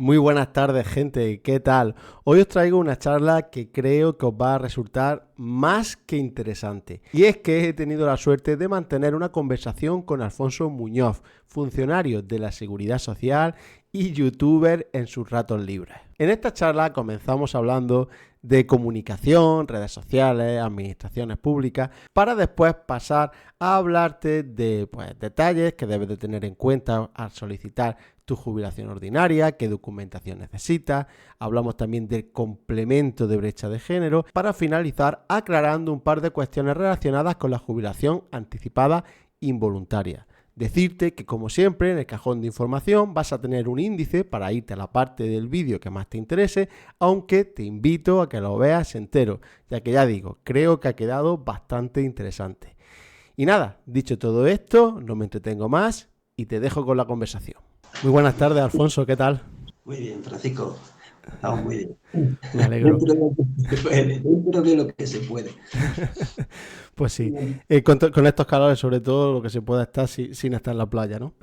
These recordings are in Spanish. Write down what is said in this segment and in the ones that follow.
Muy buenas tardes, gente. ¿Qué tal? Hoy os traigo una charla que creo que os va a resultar más que interesante. Y es que he tenido la suerte de mantener una conversación con Alfonso Muñoz, funcionario de la Seguridad Social y youtuber en sus ratos libres. En esta charla comenzamos hablando de comunicación, redes sociales, administraciones públicas, para después pasar a hablarte de detalles que debes de tener en cuenta al solicitar tu jubilación ordinaria, qué documentación necesitas. Hablamos también del complemento de brecha de género, para finalizar aclarando un par de cuestiones relacionadas con la jubilación anticipada involuntaria. Decirte que, como siempre, en el cajón de información vas a tener un índice para irte a la parte del vídeo que más te interese, aunque te invito a que lo veas entero, ya que ya digo, creo que ha quedado bastante interesante. Y nada, dicho todo esto, no me entretengo más y te dejo con la conversación. Muy buenas tardes, Alfonso, ¿qué tal? Muy bien, Francisco. Estamos muy bien. Me alegro. Dentro de lo que se puede, dentro de lo que se puede. Pues sí, con estos calores sobre todo lo que se pueda estar sin estar en la playa, ¿no?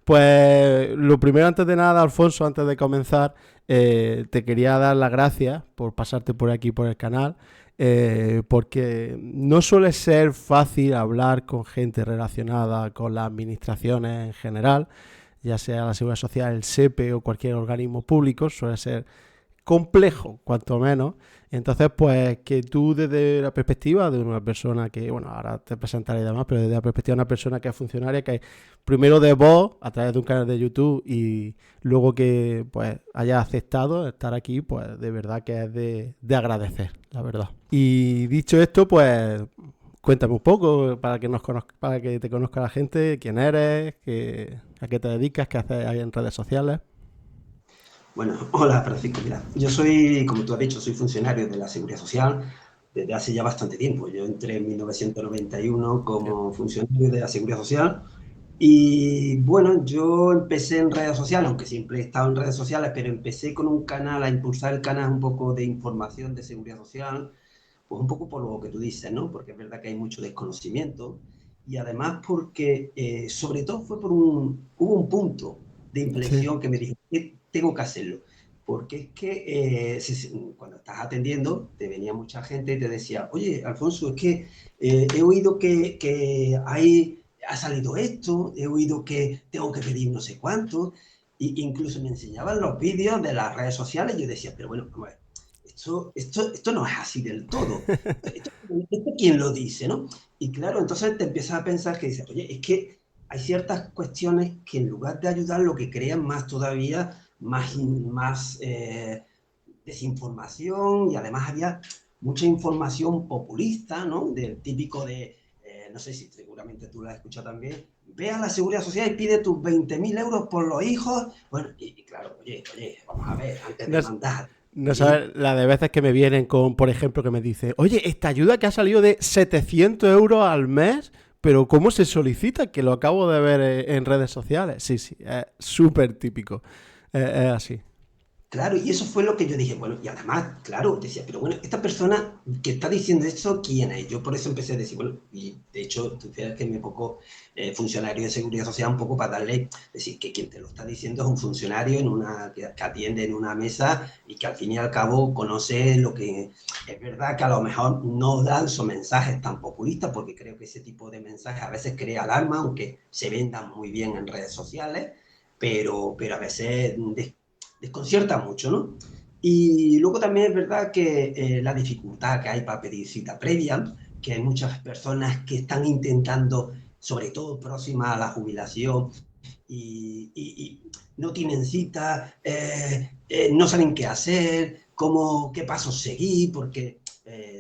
Pues lo primero antes de nada, Alfonso, antes de comenzar, te quería dar las gracias por pasarte por aquí por el canal, porque no suele ser fácil hablar con gente relacionada con las administraciones en general, ya sea la Seguridad Social, el SEPE o cualquier organismo público, suele ser complejo, cuanto menos. Entonces, pues que tú desde la perspectiva de una persona que, bueno, ahora te presentaré y demás, pero desde la perspectiva de una persona que es funcionaria, que primero de vos, a través de un canal de YouTube, y luego que pues haya aceptado estar aquí, pues de verdad que es de agradecer, la verdad. Y dicho esto, pues cuéntame un poco para que para que te conozca la gente, quién eres, a qué te dedicas, qué haces ahí en redes sociales. Bueno, hola Francisco. Mira, yo soy, como tú has dicho, soy funcionario de la Seguridad Social desde hace ya bastante tiempo. Yo entré en 1991 Bien. como funcionario de la Seguridad Social y bueno, yo empecé en redes sociales, aunque siempre he estado en redes sociales, pero empecé con un canal, a impulsar el canal un poco de información de Seguridad Social, pues un poco por lo que tú dices, ¿no? Porque es verdad que hay mucho desconocimiento y además porque, sobre todo fue hubo un punto de Sí. inflexión que me dijo que tengo que hacerlo. Porque es que cuando estás atendiendo, te venía mucha gente y te decía, oye, Alfonso, es que he oído que ha salido esto, he oído que tengo que pedir no sé cuánto, e incluso me enseñaban los vídeos de las redes sociales y yo decía, pero bueno, a ver, esto no es así del todo. ¿Esto quién lo dice, no? Y claro, entonces te empiezas a pensar que dices, oye, es que hay ciertas cuestiones que en lugar de ayudar, lo que crean más todavía, más desinformación, y además había mucha información populista, ¿no? Del típico de, no sé si seguramente tú la has escuchado también, ve a la Seguridad Social y pide tus 20.000 euros por los hijos. Bueno, y claro, oye, vamos a ver, antes No, de mandar no dinero. sabes la de veces que me vienen con, por ejemplo, que me dice, oye, esta ayuda que ha salido de 700 euros al mes, pero ¿cómo se solicita? Que lo acabo de ver en redes sociales. Sí, sí, es súper típico. Es así. Claro, y eso fue lo que yo dije, bueno, y además, claro, decía, pero bueno, esta persona que está diciendo esto, ¿quién es? Yo por eso empecé a decir, bueno, y de hecho, tú fíjate que me pongo funcionario de seguridad social un poco para darle, decir, que quien te lo está diciendo es un funcionario que atiende en una mesa y que al fin y al cabo conoce lo que es verdad, que a lo mejor no dan esos mensajes tan populistas, porque creo que ese tipo de mensajes a veces crea alarma, aunque se vendan muy bien en redes sociales, pero a veces desconcierta mucho, ¿no? Y luego también es verdad que la dificultad que hay para pedir cita previa, que hay muchas personas que están intentando, sobre todo próximas a la jubilación, y no tienen cita, no saben qué hacer, qué pasos seguir, porque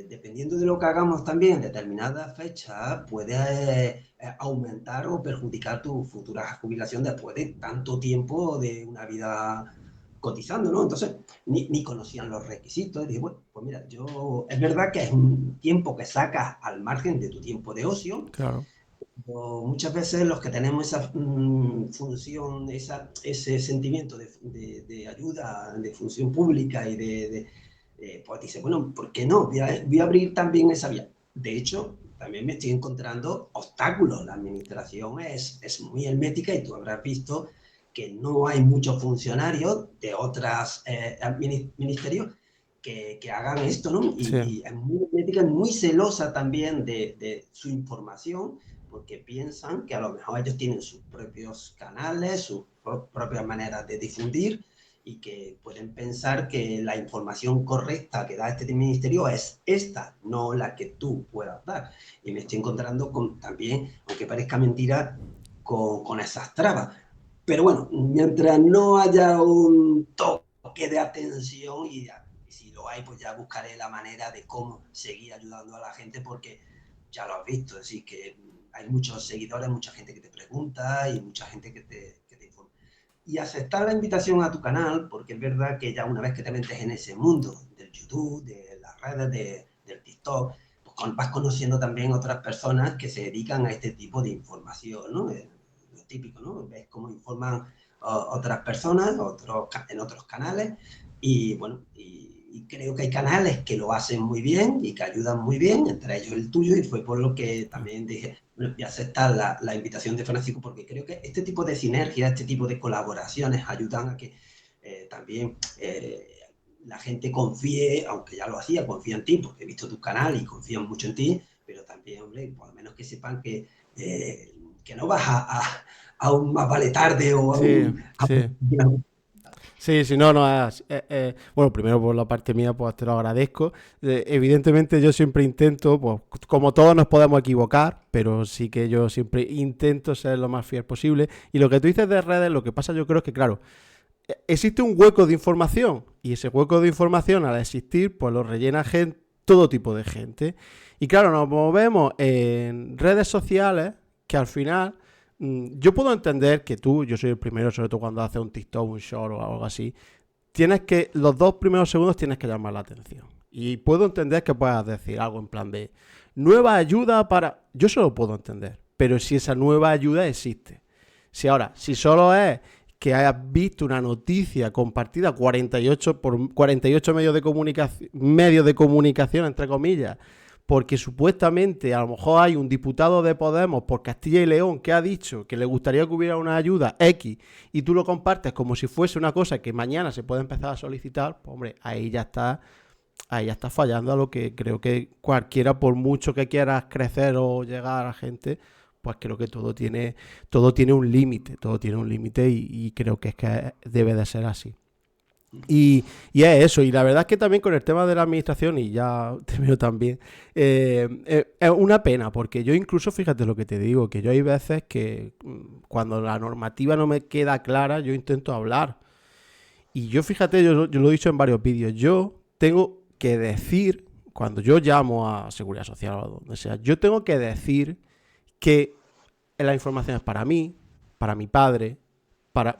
dependiendo de lo que hagamos también en determinadas fechas, puede aumentar o perjudicar tu futura jubilación después de tanto tiempo de una vida cotizando, ¿no? Entonces, ni conocían los requisitos. Y dije, bueno, pues mira, es verdad que es un tiempo que sacas al margen de tu tiempo de ocio, Claro. pero muchas veces los que tenemos esa función, ese sentimiento de ayuda, de función pública y pues dice, bueno, ¿por qué no? Voy a abrir también esa vía. De hecho, también me estoy encontrando obstáculos. La administración es muy hermética y tú habrás visto que no hay muchos funcionarios de otros ministerios que hagan esto, ¿no? Sí. Y es muy hermética, muy celosa también de su información, porque piensan que a lo mejor ellos tienen sus propios canales, sus propias maneras de difundir, y que pueden pensar que la información correcta que da este ministerio es esta, no la que tú puedas dar. Y me estoy encontrando con, también, aunque parezca mentira, con esas trabas. Pero bueno, mientras no haya un toque de atención, y si lo hay, pues ya buscaré la manera de cómo seguir ayudando a la gente, porque ya lo has visto, es decir, que hay muchos seguidores, mucha gente que te pregunta y mucha gente que te informa. Y aceptar la invitación a tu canal, porque es verdad que ya una vez que te metes en ese mundo del YouTube, de las redes, del TikTok, pues vas conociendo también otras personas que se dedican a este tipo de información, ¿no? Lo típico, ¿no? Ves cómo informan otras personas en otros canales, y bueno, y creo que hay canales que lo hacen muy bien y que ayudan muy bien, entre ellos el tuyo, y fue por lo que también dije, bueno, voy a aceptar la invitación de Francisco, porque creo que este tipo de sinergia, este tipo de colaboraciones ayudan a que también la gente confíe, aunque ya lo hacía, confía en ti, porque he visto tu canal y confían mucho en ti, pero también, hombre, por lo menos que sepan que no vas a un más vale tarde o Sí, a sí. Sí, sí, no, no. Bueno, primero por la parte mía, pues te lo agradezco. Evidentemente yo siempre intento, pues como todos nos podemos equivocar, pero sí que yo siempre intento ser lo más fiel posible. Y lo que tú dices de redes, lo que pasa yo creo es que, claro, existe un hueco de información y ese hueco de información al existir, pues lo rellena gente, todo tipo de gente. Y claro, nos movemos en redes sociales que al final yo puedo entender que tú, yo soy el primero, sobre todo cuando haces un TikTok, un short o algo así, tienes que, los 2 primeros segundos tienes que llamar la atención. Y puedo entender que puedas decir algo en plan de nueva ayuda para... Yo solo puedo entender, pero si esa nueva ayuda existe. Si ahora, si solo es que hayas visto una noticia compartida 48 por 48 medios de comunicación, entre comillas, porque supuestamente a lo mejor hay un diputado de Podemos por Castilla y León que ha dicho que le gustaría que hubiera una ayuda X y tú lo compartes como si fuese una cosa que mañana se puede empezar a solicitar, pues hombre, ahí ya está fallando a lo que creo que cualquiera, por mucho que quieras crecer o llegar a la gente, pues creo que todo tiene un límite, todo tiene un límite y creo que es que debe de ser así. Y es eso, y la verdad es que también con el tema de la administración, y ya termino también, es una pena, porque yo incluso, fíjate lo que te digo, que yo hay veces que cuando la normativa no me queda clara, yo intento hablar. Y yo, fíjate, yo lo he dicho en varios vídeos, yo tengo que decir, cuando yo llamo a Seguridad Social o donde sea, yo tengo que decir que la información es para mí, para mi padre,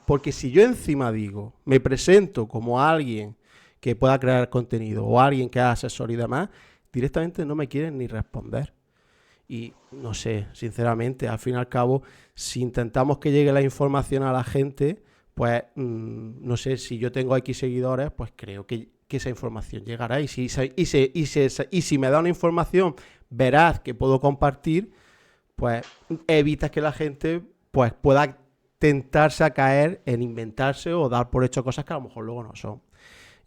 porque si yo encima digo, me presento como alguien que pueda crear contenido o alguien que haga asesor y demás, directamente no me quieren ni responder. Y no sé, sinceramente, al fin y al cabo, si intentamos que llegue la información a la gente, pues no sé, si yo tengo X seguidores, pues creo que esa información llegará. Y si me da una información veraz que puedo compartir, pues evitas que la gente pues pueda tentarse a caer en inventarse o dar por hecho cosas que a lo mejor luego no son.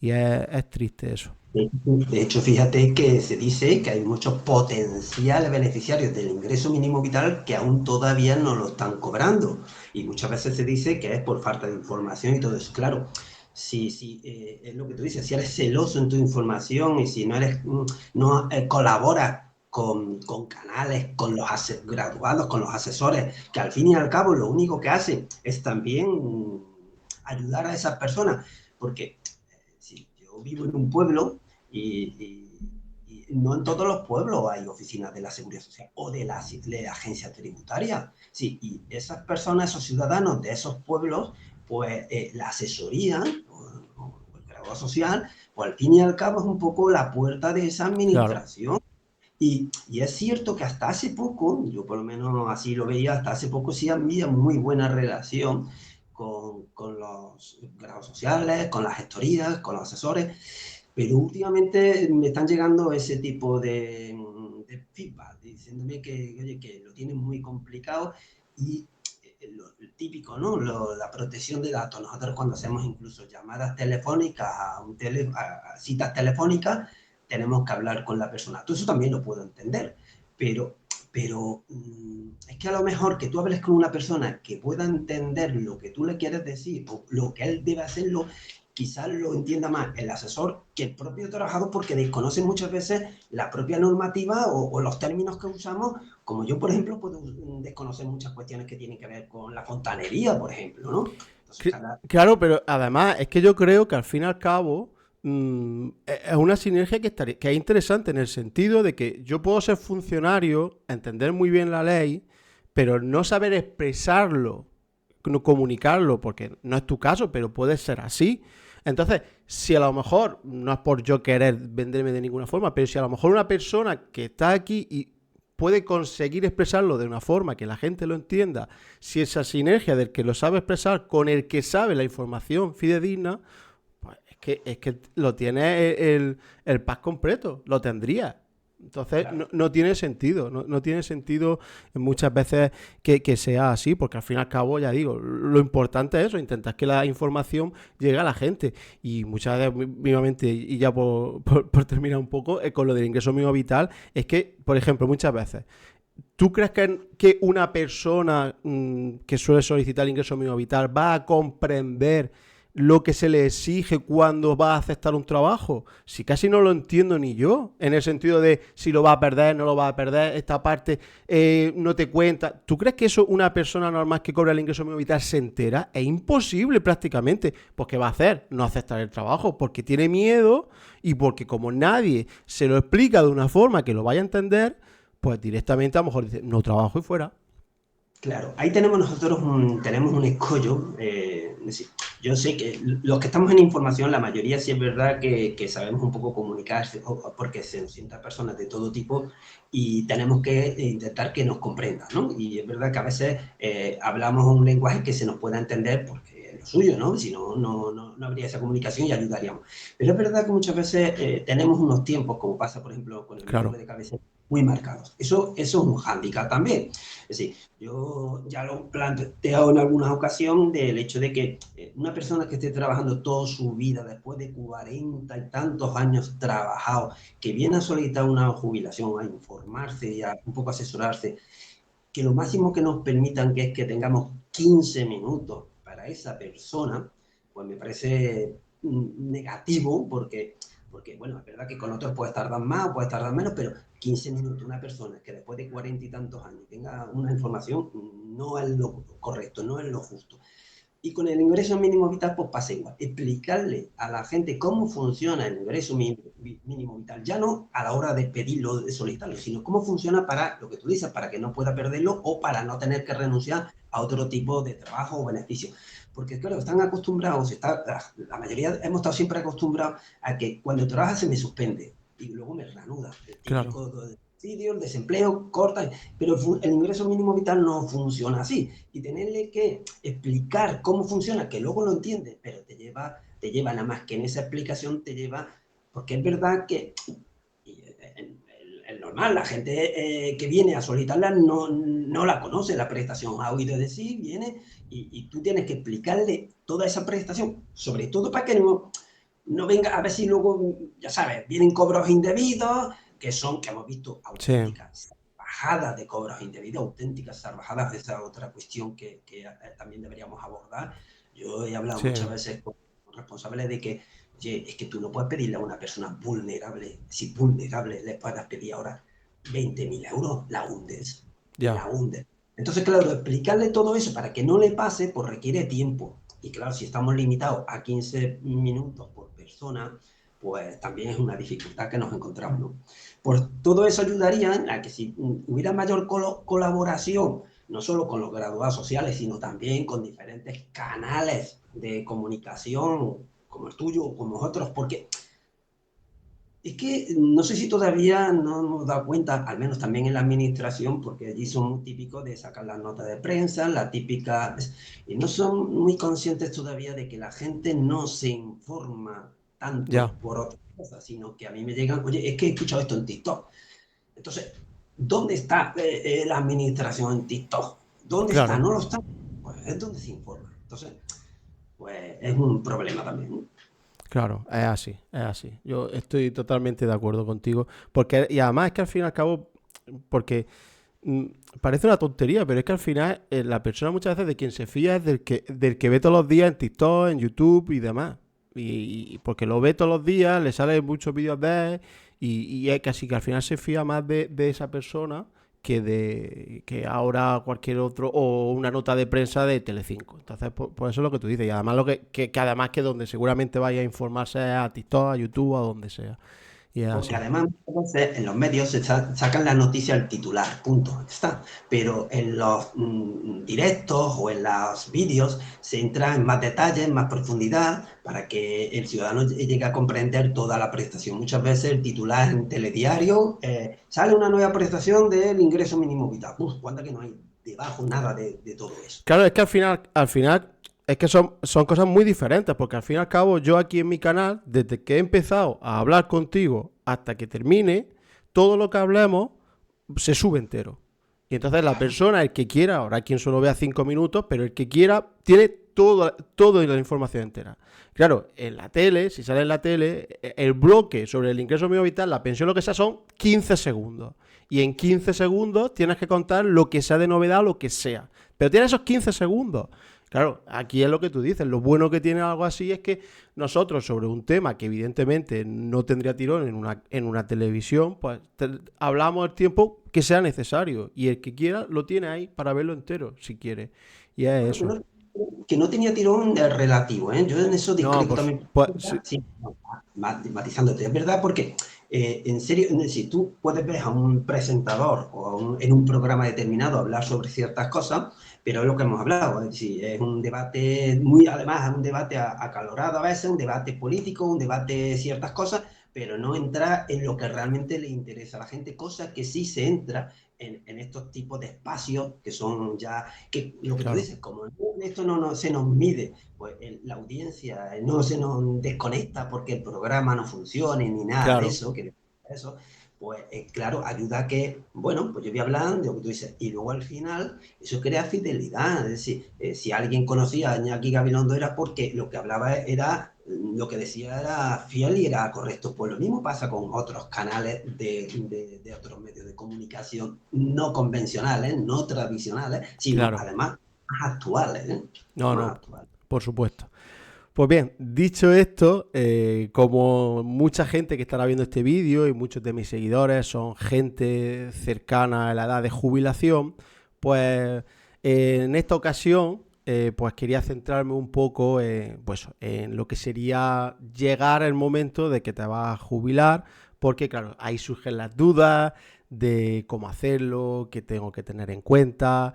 Y es triste eso. De hecho, fíjate que se dice que hay muchos potenciales beneficiarios del ingreso mínimo vital que aún todavía no lo están cobrando. Y muchas veces se dice que es por falta de información y todo eso. Claro, si es lo que tú dices, si eres celoso en tu información y si no eres, no colaboras con canales, con los graduados, con los asesores, que al fin y al cabo lo único que hacen es también ayudar a esas personas. Porque si yo vivo en un pueblo y no en todos los pueblos hay oficinas de la Seguridad Social o de la agencia tributaria. Sí, y esas personas, esos ciudadanos de esos pueblos, pues la asesoría o el grado social, pues al fin y al cabo es un poco la puerta de esa Claro. administración. Y es cierto que hasta hace poco, yo por lo menos así lo veía, hasta hace poco sí había muy buena relación con los grados sociales, con las gestorías, con los asesores, pero últimamente me están llegando ese tipo de feedback, diciéndome que, oye, que lo tienen muy complicado, y lo típico, ¿no? La protección de datos. Nosotros cuando hacemos incluso llamadas telefónicas a citas telefónicas, tenemos que hablar con la persona. Todo eso también lo puedo entender, pero es que a lo mejor que tú hables con una persona que pueda entender lo que tú le quieres decir o lo que él debe hacerlo, quizás lo entienda más el asesor que el propio trabajador, porque desconoce muchas veces la propia normativa o los términos que usamos, como yo, por ejemplo, puedo desconocer muchas cuestiones que tienen que ver con la fontanería, por ejemplo, ¿no? Entonces, Claro, pero además es que yo creo que al fin y al cabo es una sinergia que es interesante en el sentido de que yo puedo ser funcionario, entender muy bien la ley, pero no saber expresarlo, no comunicarlo, porque no es tu caso, pero puede ser así. Entonces, si a lo mejor, no es por yo querer venderme de ninguna forma, pero si a lo mejor una persona que está aquí y puede conseguir expresarlo de una forma que la gente lo entienda, si esa sinergia del que lo sabe expresar con el que sabe la información fidedigna, pues es que lo tiene el pack completo, lo tendría. Entonces claro. no tiene sentido, no tiene sentido muchas veces que sea así, porque al fin y al cabo, ya digo, lo importante es eso, intentar que la información llegue a la gente. Y muchas veces, mínimamente, y ya por terminar un poco, con lo del ingreso mínimo vital, es que, por ejemplo, muchas veces, ¿tú crees que una persona que suele solicitar el ingreso mínimo vital va a comprender lo que se le exige cuando va a aceptar un trabajo? Si casi no lo entiendo ni yo, en el sentido de si lo va a perder, no lo va a perder, esta parte no te cuenta. ¿Tú crees que eso una persona normal que cobra el ingreso mínimo vital se entera? Es imposible prácticamente. Pues ¿qué va a hacer? No aceptar el trabajo porque tiene miedo y porque como nadie se lo explica de una forma que lo vaya a entender, pues directamente a lo mejor dice, no trabajo y fuera. Claro, ahí tenemos nosotros tenemos un escollo. Es decir, yo sé que los que estamos en información, la mayoría sí es verdad que sabemos un poco comunicarse, porque se nos sientan personas de todo tipo y tenemos que intentar que nos comprendan, ¿no? Y es verdad que a veces hablamos un lenguaje que se nos pueda entender porque es lo suyo, ¿no? Si no, no habría esa comunicación y ayudaríamos. Pero es verdad que muchas veces tenemos unos tiempos, como pasa, por ejemplo, con el Claro, dolor de cabeza, muy marcados. Eso es un hándicap también. Es decir, yo ya lo he planteado en alguna ocasión del hecho de que una persona que esté trabajando toda su vida, después de 40 y tantos años trabajados, que viene a solicitar una jubilación, a informarse y a un poco asesorarse, que lo máximo que nos permitan que es que tengamos 15 minutos para esa persona, pues me parece negativo porque, bueno, es verdad que con otros puedes tardar más o puedes tardar menos, pero 15 minutos, una persona que después de 40 y tantos años tenga una información, no es lo correcto, no es lo justo. Y con el ingreso mínimo vital, pues pasa igual. Explicarle a la gente cómo funciona el ingreso mínimo vital, ya no a la hora de pedirlo, de solicitarlo, sino cómo funciona para lo que tú dices, para que no pueda perderlo o para no tener que renunciar a otro tipo de trabajo o beneficio. Porque, claro, están acostumbrados, la mayoría hemos estado siempre acostumbrados a que cuando trabajas se me suspende y luego me reanuda. El claro. típico subsidio, el desempleo, corta, pero el ingreso mínimo vital no funciona así. Y tenerle que explicar cómo funciona, que luego lo entiendes, pero te lleva nada más que en esa explicación te lleva, porque es verdad que es normal, la gente que viene a solicitarla no la conoce la prestación, ha oído decir, viene y tú tienes que explicarle toda esa prestación, sobre todo para que no venga a ver si luego, ya sabes, vienen cobros indebidos, que hemos visto Sí, auténticas salvajadas de cobros indebidos, auténticas salvajadas, esa otra cuestión que también deberíamos abordar. Yo he hablado sí. muchas veces con responsables de que, oye, es que tú no puedes pedirle a una persona vulnerable, si vulnerable le puedas pedir ahora 20.000 euros, Ya. la hundes. Entonces, claro, explicarle todo eso para que no le pase, pues requiere tiempo. Y claro, si estamos limitados a 15 minutos por persona, pues también es una dificultad que nos encontramos, ¿no? Pues todo eso ayudaría a que si hubiera mayor colaboración, no solo con los graduados sociales, sino también con diferentes canales de comunicación, como el tuyo o como otros, porque es que no sé si todavía no hemos dado cuenta, al menos también en la administración, porque allí son muy típicos de sacar las notas de prensa, la típica, y no son muy conscientes todavía de que la gente no se informa Ya. tanto por otras cosas, sino que a mí me llegan, oye, es que he escuchado esto en TikTok. Entonces, ¿dónde está la administración en TikTok? ¿Dónde está? Claro. No lo está. es donde se informa. Entonces, pues es un problema también, ¿no? Claro, es así, es así. Yo estoy totalmente de acuerdo contigo. Porque, y además es que al fin y al cabo, porque mm, parece una tontería, pero es que al final la persona muchas veces de quien se fía es del que ve todos los días en TikTok, en YouTube y demás. Y porque lo ve todos los días, le salen muchos vídeos de él y es casi que al final se fía más de esa persona que ahora cualquier otro o una nota de prensa de Telecinco. Entonces, por eso es lo que tú dices. Y además que además que donde seguramente vaya a informarse es a TikTok, a YouTube, a donde sea. Y es Porque así. además muchas veces en los medios se sacan la noticia al titular, punto, está. Pero en los directos o en los vídeos se entra en más detalles, en más profundidad, para que el ciudadano llegue a comprender toda la prestación. Muchas veces el titular en telediario sale una nueva prestación del ingreso mínimo vital. Cuando que no hay debajo nada de todo eso. Claro, es que al final, es que son cosas muy diferentes, porque al fin y al cabo, yo aquí en mi canal, desde que he empezado a hablar contigo hasta que termine, todo lo que hablemos se sube entero. Y entonces la Claro. persona, el que quiera, ahora quien solo vea 5 minutos, pero el que quiera, tiene toda la información entera. Claro, en la tele, si sale en la tele, el bloque sobre el ingreso mínimo vital, la pensión, lo que sea, son 15 segundos. Y en 15 segundos tienes que contar lo que sea de novedad, lo que sea. Pero tienes esos 15 segundos. Claro, aquí es lo que tú dices. Lo bueno que tiene algo así es que nosotros sobre un tema que evidentemente no tendría tirón en una televisión, pues hablamos el tiempo que sea necesario. Y el que quiera lo tiene ahí para verlo entero, si quiere. Y es Bueno, eso. que no tenía tirón relativo, ¿eh? Yo en eso No, discrepo también. sí, Sí, no, matizándote, es verdad, porque en serio, si tú puedes ver a un presentador o en un programa determinado hablar sobre ciertas cosas, pero es lo que hemos hablado, es decir, es un debate muy, además, es un debate acalorado a veces, un debate político, un debate de ciertas cosas, pero no entra en lo que realmente le interesa a la gente, cosa que sí se entra en estos tipos de espacios que son ya que lo que tú claro, dices, como esto no se nos mide, pues la audiencia no se nos desconecta porque el programa no funcione ni nada de claro, eso, pues claro, ayuda a que, bueno, pues yo voy a hablar de lo que tú dices, y luego al final eso crea fidelidad, es decir, si alguien conocía a Iñaki Gabilondo era porque lo que hablaba era, lo que decía era fiel y era correcto. Pues lo mismo pasa con otros canales de otros medios de comunicación no convencionales, no tradicionales, sino claro. además más actuales, ¿eh? No, Más no, actuales. por supuesto. Pues bien, dicho esto, como mucha gente que estará viendo este vídeo y muchos de mis seguidores son gente cercana a la edad de jubilación, pues en esta ocasión pues quería centrarme un poco pues, en lo que sería llegar el momento de que te vas a jubilar, porque claro, ahí surgen las dudas de cómo hacerlo, qué tengo que tener en cuenta.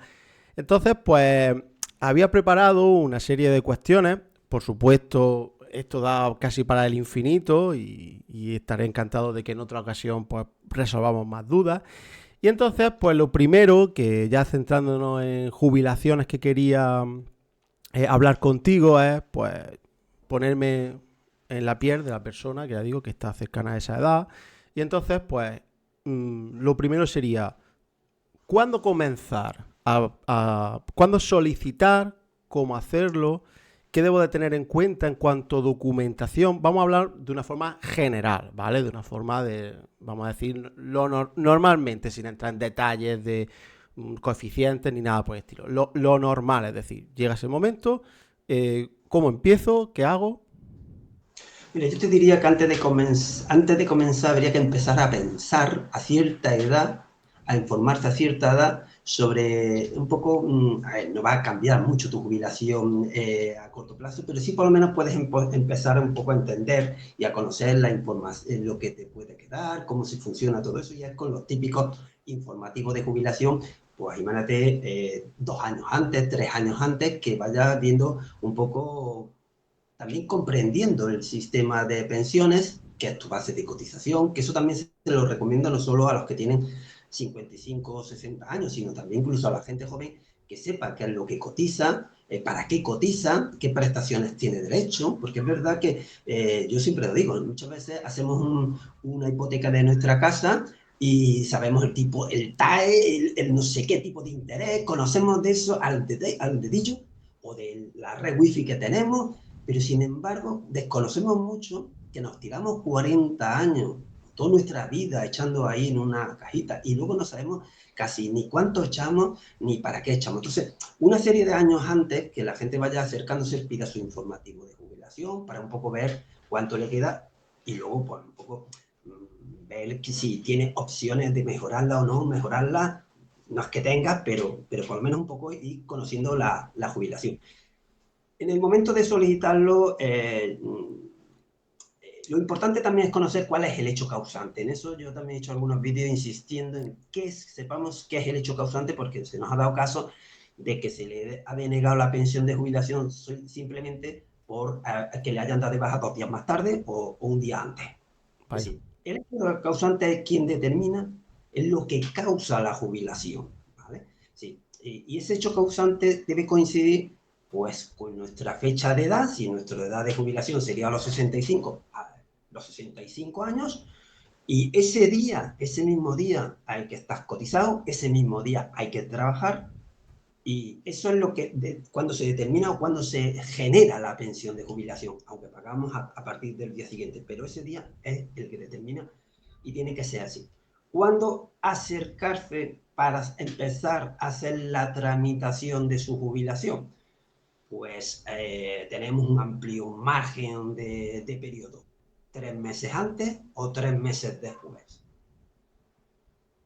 Entonces, pues había preparado una serie de cuestiones. Por supuesto, esto da casi para el infinito y estaré encantado de que en otra ocasión pues resolvamos más dudas. Y entonces, pues lo primero, que ya centrándonos en jubilaciones que quería hablar contigo es pues ponerme en la piel de la persona que ya digo que está cercana a esa edad. Y entonces, pues lo primero sería cuándo comenzar, cuándo solicitar, cómo hacerlo, qué debo de tener en cuenta en cuanto a documentación. Vamos a hablar de una forma general, ¿vale? De una forma de, vamos a decir, normalmente, sin entrar en detalles de coeficientes ni nada por el estilo. Lo normal, es decir, llega ese momento, ¿cómo empiezo? ¿Qué hago? Mira, yo te diría que antes de comenzar habría que empezar a pensar a cierta edad, a informarse a cierta edad sobre un poco, a ver, no va a cambiar mucho tu jubilación a corto plazo, pero sí por lo menos puedes empezar un poco a entender y a conocer la información, lo que te puede quedar, cómo se funciona todo eso, ya con los típicos informativos de jubilación, pues imagínate 2 años antes, 3 años antes, que vayas viendo un poco también comprendiendo el sistema de pensiones, que es tu base de cotización, que eso también se lo recomiendo no solo a los que tienen 55 o 60 años, sino también incluso a la gente joven que sepa qué es lo que cotiza, para qué cotiza, qué prestaciones tiene derecho, porque es verdad que yo siempre lo digo, muchas veces hacemos una hipoteca de nuestra casa y sabemos el tipo, el TAE, el no sé qué tipo de interés, conocemos de eso al dedillo, o de la red wifi que tenemos, pero sin embargo desconocemos mucho que nos tiramos 40 años, toda nuestra vida echando ahí en una cajita y luego no sabemos casi ni cuánto echamos ni para qué echamos. Entonces, una serie de años antes que la gente vaya acercándose, pida su informativo de jubilación para un poco ver cuánto le queda y luego pues un poco ver que si tiene opciones de mejorarla o no, mejorarla, no es que tenga, pero por lo menos un poco ir conociendo la jubilación. En el momento de solicitarlo, lo importante también es conocer cuál es el hecho causante. En eso yo también he hecho algunos vídeos insistiendo en que sepamos qué es el hecho causante, porque se nos ha dado caso de que se le ha denegado la pensión de jubilación simplemente por que le hayan dado de baja 2 días más tarde o un día antes. Es decir, el hecho causante es quien determina, es lo que causa la jubilación, ¿vale? Sí. Y ese hecho causante debe coincidir pues con nuestra fecha de edad. Si nuestra edad de jubilación sería a los 65 años, y ese día, ese mismo día al que estás cotizado, ese mismo día hay que trabajar, y eso es lo que, cuando se determina o cuando se genera la pensión de jubilación, aunque pagamos a partir del día siguiente, pero ese día es el que determina y tiene que ser así. ¿Cuándo acercarse para empezar a hacer la tramitación de su jubilación? Pues tenemos un amplio margen de periodo, 3 meses antes o 3 meses después.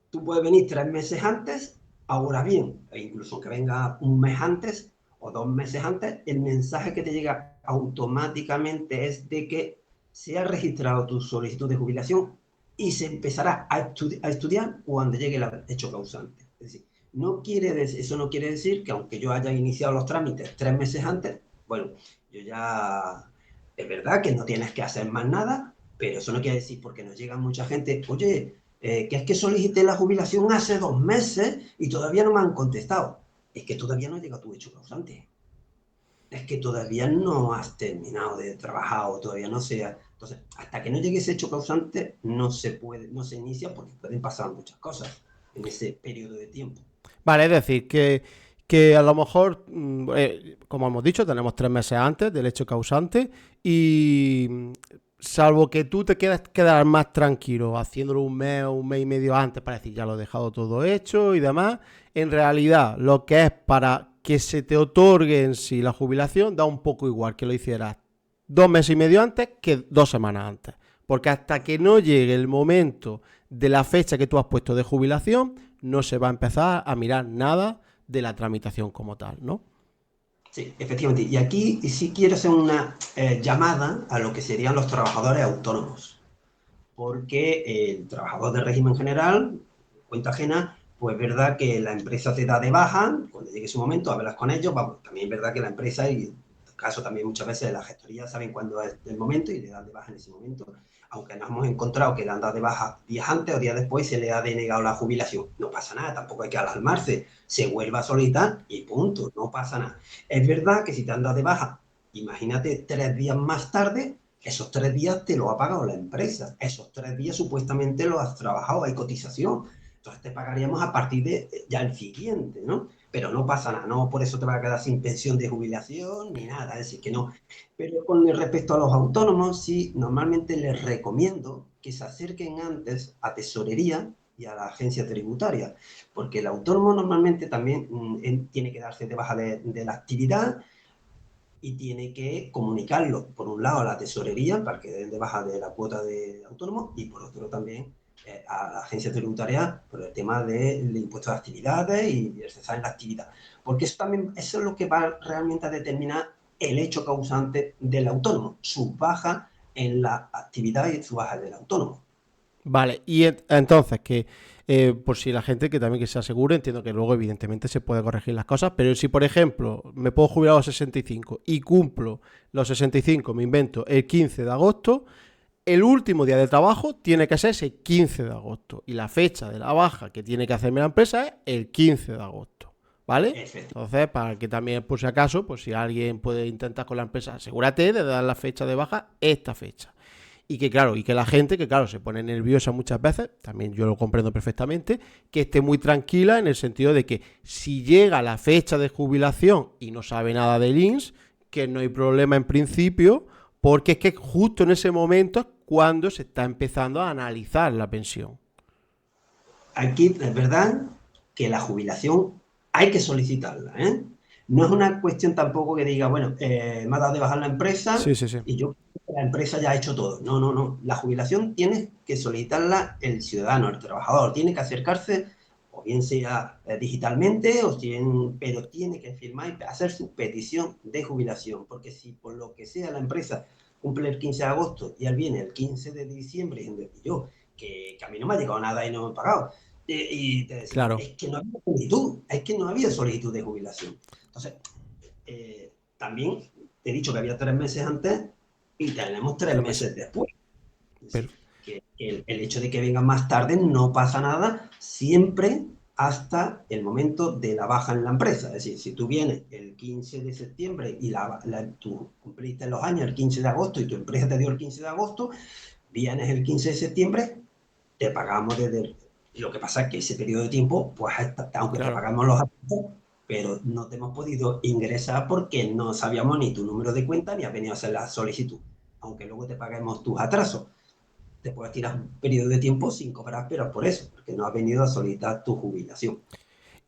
Tú puedes venir 3 meses antes, ahora bien, e incluso que venga un mes antes o 2 meses antes, el mensaje que te llega automáticamente es de que se ha registrado tu solicitud de jubilación y se empezará a estudiar cuando llegue el hecho causante. Es decir, eso no quiere decir que aunque yo haya iniciado los trámites 3 meses antes, bueno, yo ya, es verdad que no tienes que hacer más nada, pero eso no quiere decir, porque nos llega mucha gente, oye, que es que solicité la jubilación hace 2 meses y todavía no me han contestado. Es que todavía no llega tu hecho causante. Es que todavía no has terminado de trabajar o todavía no sea. Entonces, hasta que no llegue ese hecho causante, no se inicia, porque pueden pasar muchas cosas en ese periodo de tiempo. Vale, es decir, que a lo mejor, como hemos dicho, tenemos 3 meses antes del hecho causante y salvo que tú te quieras quedar más tranquilo haciéndolo un mes y medio antes para decir ya lo he dejado todo hecho y demás, en realidad lo que es para que se te otorgue en sí la jubilación da un poco igual que lo hicieras 2 meses y medio antes que 2 semanas antes. Porque hasta que no llegue el momento de la fecha que tú has puesto de jubilación, no se va a empezar a mirar nada de la tramitación como tal, ¿no? Sí, efectivamente. Y aquí sí quiero hacer una llamada a lo que serían los trabajadores autónomos, porque el trabajador de régimen general, cuenta ajena, pues es verdad que la empresa te da de baja, cuando llegue su momento hablas con ellos, vamos, también es verdad que la empresa, y en el caso también muchas veces la gestoría saben cuándo es el momento y le dan de baja en ese momento, aunque nos hemos encontrado que le han dado de baja días antes o días después se le ha denegado la jubilación. No pasa nada, tampoco hay que alarmarse, se vuelve a solicitar y punto, no pasa nada. Es verdad que si te han dado de baja, imagínate 3 días más tarde, esos 3 días te lo ha pagado la empresa, esos 3 días supuestamente lo has trabajado, hay cotización, entonces te pagaríamos a partir de ya el siguiente, ¿no? Pero no pasa nada, no por eso te vas a quedar sin pensión de jubilación ni nada, es decir, que no. Pero con respecto a los autónomos, sí, normalmente les recomiendo que se acerquen antes a tesorería y a la agencia tributaria, porque el autónomo normalmente también tiene que darse de baja de la actividad y tiene que comunicarlo, por un lado, a la tesorería para que den de baja de la cuota de autónomo y por otro también a la agencia tributaria por el tema del impuesto de actividades y el cesar en la actividad. Porque eso es lo que va realmente a determinar el hecho causante del autónomo, su baja en la actividad y su baja del autónomo. Vale, y entonces que por si la gente que también que se asegure, entiendo que luego evidentemente se puede corregir las cosas, pero si por ejemplo me puedo jubilar a los 65 y cumplo los 65, me invento el 15 de agosto, el último día de trabajo tiene que ser ese 15 de agosto y la fecha de la baja que tiene que hacerme la empresa es el 15 de agosto, ¿vale? Entonces, para que también por si acaso, pues si alguien puede intentar con la empresa, asegúrate de dar la fecha de baja esta fecha. Y que claro, y que la gente, que claro, se pone nerviosa muchas veces, también yo lo comprendo perfectamente, que esté muy tranquila en el sentido de que si llega la fecha de jubilación y no sabe nada del INS, que no hay problema en principio, porque es que justo en ese momento es cuando se está empezando a analizar la pensión. Aquí es verdad que la jubilación hay que solicitarla, ¿eh? No es una cuestión tampoco que diga, bueno, me ha dado de bajar la empresa Sí, sí, sí. y yo, la empresa ya ha hecho todo. No, no, no. La jubilación tiene que solicitarla el ciudadano, el trabajador. Tiene que acercarse, o bien sea digitalmente, pero tiene que firmar y hacer su petición de jubilación. Porque si por lo que sea la empresa cumple el 15 de agosto y él viene el 15 de diciembre y yo, que a mí no me ha llegado nada y no me he pagado, y te decimos, Claro, es que no había solicitud, es que no había solicitud de jubilación. Entonces, también te he dicho que había 3 meses antes y tenemos tres 3 meses. meses después. Es Pero, decir, que el hecho de que vengan más tarde no pasa nada, siempre hasta el momento de la baja en la empresa. Es decir, si tú vienes el 15 de septiembre y tú cumpliste los años el 15 de agosto y tu empresa te dio el 15 de agosto, vienes el 15 de septiembre, te pagamos desde... Lo que pasa es que ese periodo de tiempo, pues aunque te claro. pagamos los atrasos, pero no te hemos podido ingresar porque no sabíamos ni tu número de cuenta ni has venido a hacer la solicitud. Aunque luego te paguemos tus atrasos, te puedes tirar un periodo de tiempo sin cobrar, pero por eso, porque no has venido a solicitar tu jubilación.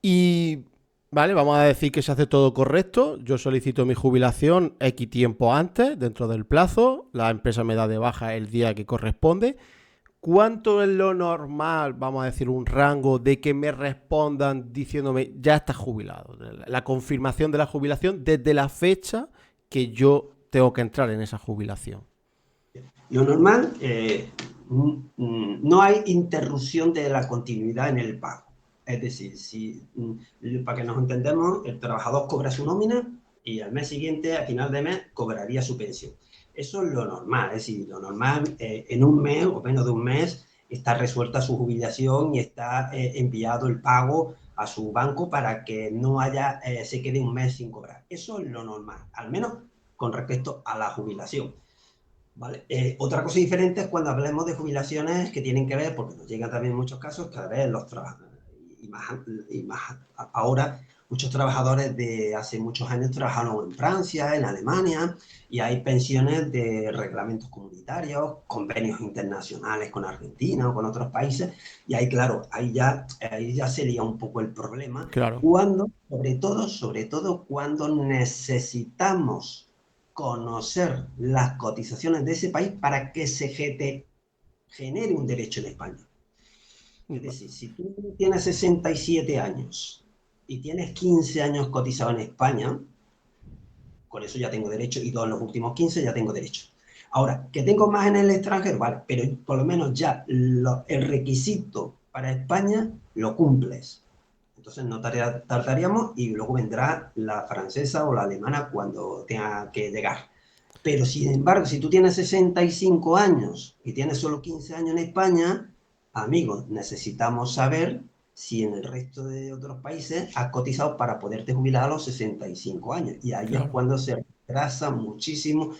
Y, vale, vamos a decir que se hace todo correcto. Yo solicito mi jubilación X tiempo antes, dentro del plazo. La empresa me da de baja el día que corresponde. ¿Cuánto es lo normal, vamos a decir, un rango de que me respondan diciéndome ya estás jubilado? La confirmación de la jubilación desde la fecha que yo tengo que entrar en esa jubilación. Lo normal, no hay interrupción de la continuidad en el pago. Es decir, para que nos entendamos, el trabajador cobra su nómina y al mes siguiente, a final de mes, cobraría su pensión. Eso es lo normal. Es decir, lo normal, en un mes o menos de un mes, está resuelta su jubilación y está enviado el pago a su banco para que no se quede un mes sin cobrar. Eso es lo normal, al menos con respecto a la jubilación. ¿Vale? Otra cosa diferente es cuando hablemos de jubilaciones que tienen que ver, porque nos llegan también muchos casos, cada vez los trabajadores, y más ahora, muchos trabajadores de hace muchos años trabajaron en Francia, en Alemania, y hay pensiones de reglamentos comunitarios, convenios internacionales con Argentina o con otros países, y ahí, claro, ahí ya sería un poco el problema, Claro, cuando, sobre todo cuando necesitamos conocer las cotizaciones de ese país para que se genere un derecho en España. Es decir, si tú tienes 67 años y tienes 15 años cotizado en España, con eso ya tengo derecho y todos en los últimos 15 ya tengo derecho. Ahora, que tengo más en el extranjero, vale, pero por lo menos ya el requisito para España lo cumples. Entonces no tardaríamos y luego vendrá la francesa o la alemana cuando tenga que llegar. Pero sin embargo, si tú tienes 65 años y tienes solo 15 años en España, amigos, necesitamos saber si en el resto de otros países has cotizado para poderte jubilar a los 65 años. Y ahí es claro, cuando se retrasa muchísimo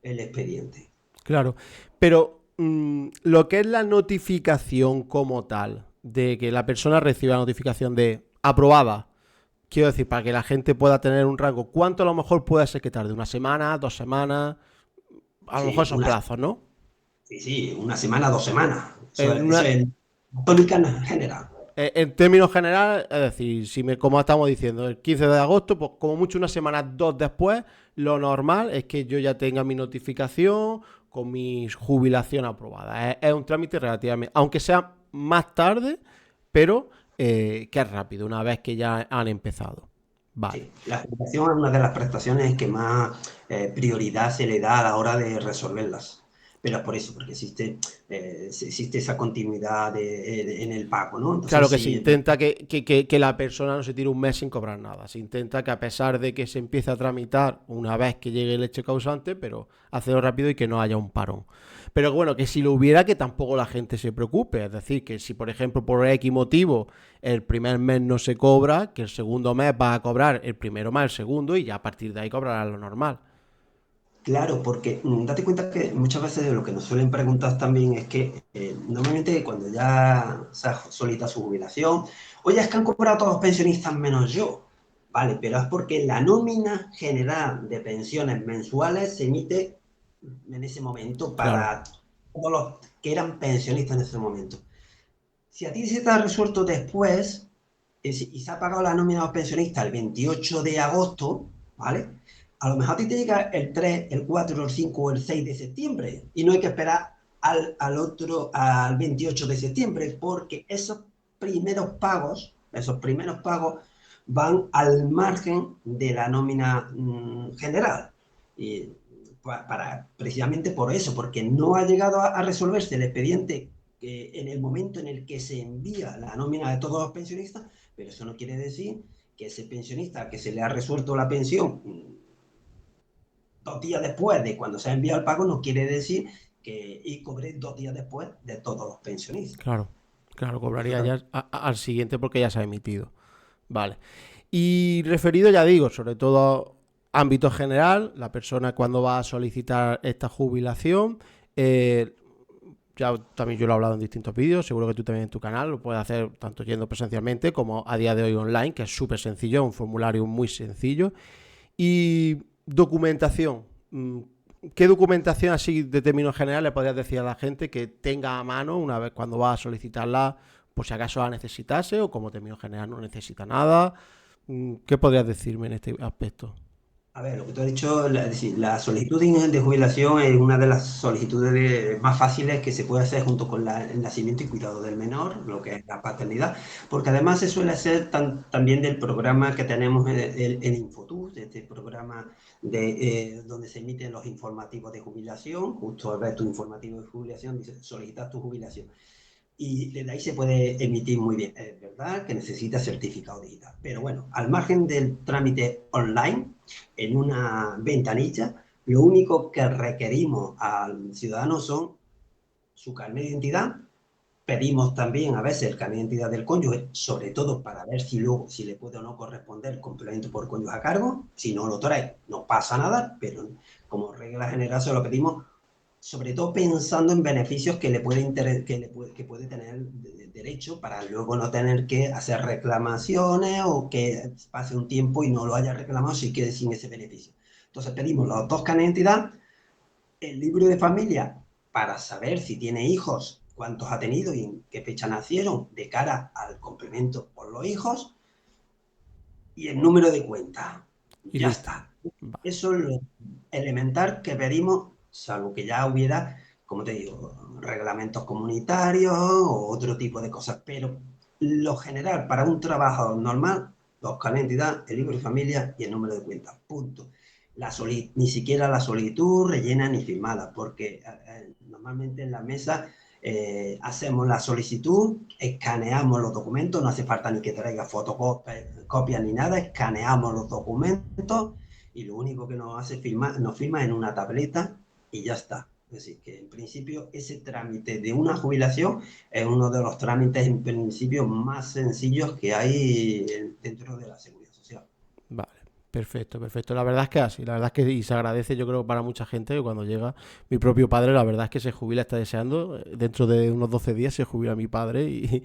el expediente. claro. Pero lo que es la notificación como tal, de que la persona reciba la notificación de aprobada, quiero decir, para que la gente pueda tener un rango, ¿cuánto a lo mejor puede ser que tarde? ¿Una semana, 2 semanas? A lo mejor Sí, esos plazos, ¿no? sí, una semana, 2 semanas. Eso, En, eso una, es la tónica general. en términos generales, es decir, si como estamos diciendo, el 15 de agosto, pues como mucho una semana, dos después, lo normal es que yo ya tenga mi notificación con mi jubilación aprobada. Es un trámite relativamente, aunque sea más tarde, pero que es rápido, una vez que ya han empezado. Vale. Sí, la jubilación es una de las prestaciones que más prioridad se le da a la hora de resolverlas. Pero es por eso, porque existe esa continuidad en el pago, ¿no? Claro Entonces, que se sí, intenta que la persona no se tire un mes sin cobrar nada. Se intenta que a pesar de que se empiece a tramitar una vez que llegue el hecho causante, pero hacerlo rápido y que no haya un parón. Pero bueno, que si lo hubiera, que tampoco la gente se preocupe. Es decir, que si por ejemplo por X motivo el primer mes no se cobra, que el segundo mes va a cobrar el primero más el segundo y ya a partir de ahí cobrará lo normal. Claro, porque date cuenta que muchas veces lo que nos suelen preguntar también es que normalmente cuando ya se solicita su jubilación, oye, es que han cobrado todos los pensionistas menos yo. Vale, pero es porque la nómina general de pensiones mensuales se emite en ese momento Claro, para todos los que eran pensionistas en ese momento. Si a ti se te ha resuelto después y se ha pagado la nómina de los pensionistas el 28 de agosto, ¿vale? A lo mejor a ti te llega el 3, el 4, el 5 o el 6 de septiembre y no hay que esperar al 28 de septiembre porque esos primeros pagos van al margen de la nómina general. Y precisamente por eso, porque no ha llegado a resolverse el expediente en el momento en el que se envía la nómina de todos los pensionistas, pero eso no quiere decir que ese pensionista que se le ha resuelto la pensión 2 días después de cuando se ha enviado el pago, no quiere decir que cobre 2 días después de todos los pensionistas. claro. Claro, Eso cobraría también. ya al siguiente porque ya se ha emitido. Vale. Y referido, ya digo, sobre todo a ámbito general, la persona cuando va a solicitar esta jubilación, eh, ya también yo lo he hablado en distintos vídeos, seguro que tú también en tu canal lo puedes hacer tanto yendo presencialmente como a día de hoy online, que es súper sencillo, un formulario muy sencillo. Y documentación. ¿Qué documentación así de términos generales le podrías decir a la gente que tenga a mano una vez cuando va a solicitarla, por si acaso la necesitase o como término general no necesita nada? ¿Qué podrías decirme en este aspecto? A ver, lo que tú has dicho, es decir, la solicitud de jubilación es una de las solicitudes más fáciles que se puede hacer junto con el nacimiento y cuidado del menor, lo que es la paternidad, porque además se suele hacer también del programa que tenemos en Infotur, de este programa donde se emiten los informativos de jubilación. Justo al ver tu informativo de jubilación, dice, solicitas tu jubilación y desde ahí se puede emitir muy bien. Es verdad que necesita certificado digital, pero bueno, al margen del trámite online, en una ventanilla, lo único que requerimos al ciudadano son su carnet de identidad. Pedimos también a veces el carnet de identidad del cónyuge, sobre todo para ver si luego si le puede o no corresponder el complemento por cónyuge a cargo. Si no lo trae, no pasa nada, pero como regla general se lo pedimos sobre todo pensando en beneficios que le puede, que puede tener derecho para luego no tener que hacer reclamaciones o que pase un tiempo y no lo haya reclamado si quede sin ese beneficio. Entonces pedimos los dos carnes de identidad, el libro de familia para saber si tiene hijos, cuántos ha tenido y en qué fecha nacieron de cara al complemento por los hijos y el número de cuenta. Y Ya listo. está. Vale. Eso es lo elemental que pedimos, salvo que ya hubiera, como te digo, reglamentos comunitarios o otro tipo de cosas. Pero lo general para un trabajo normal, los carnet de identidad, el libro de familia y el número de cuenta. Punto. Ni siquiera la solicitud rellena ni firmada, porque normalmente en la mesa hacemos la solicitud, escaneamos los documentos, no hace falta ni que traiga fotocopias ni nada, escaneamos los documentos y lo único que nos firma en una tableta y ya está. Es decir, que en principio ese trámite de una jubilación es uno de los trámites en principio más sencillos que hay dentro de la seguridad social. Vale, perfecto, perfecto. La verdad es que así, la verdad es que y se agradece, yo creo, para mucha gente que cuando llega mi propio padre, la verdad es que se jubila, está deseando. Dentro de unos 12 días se jubila mi padre y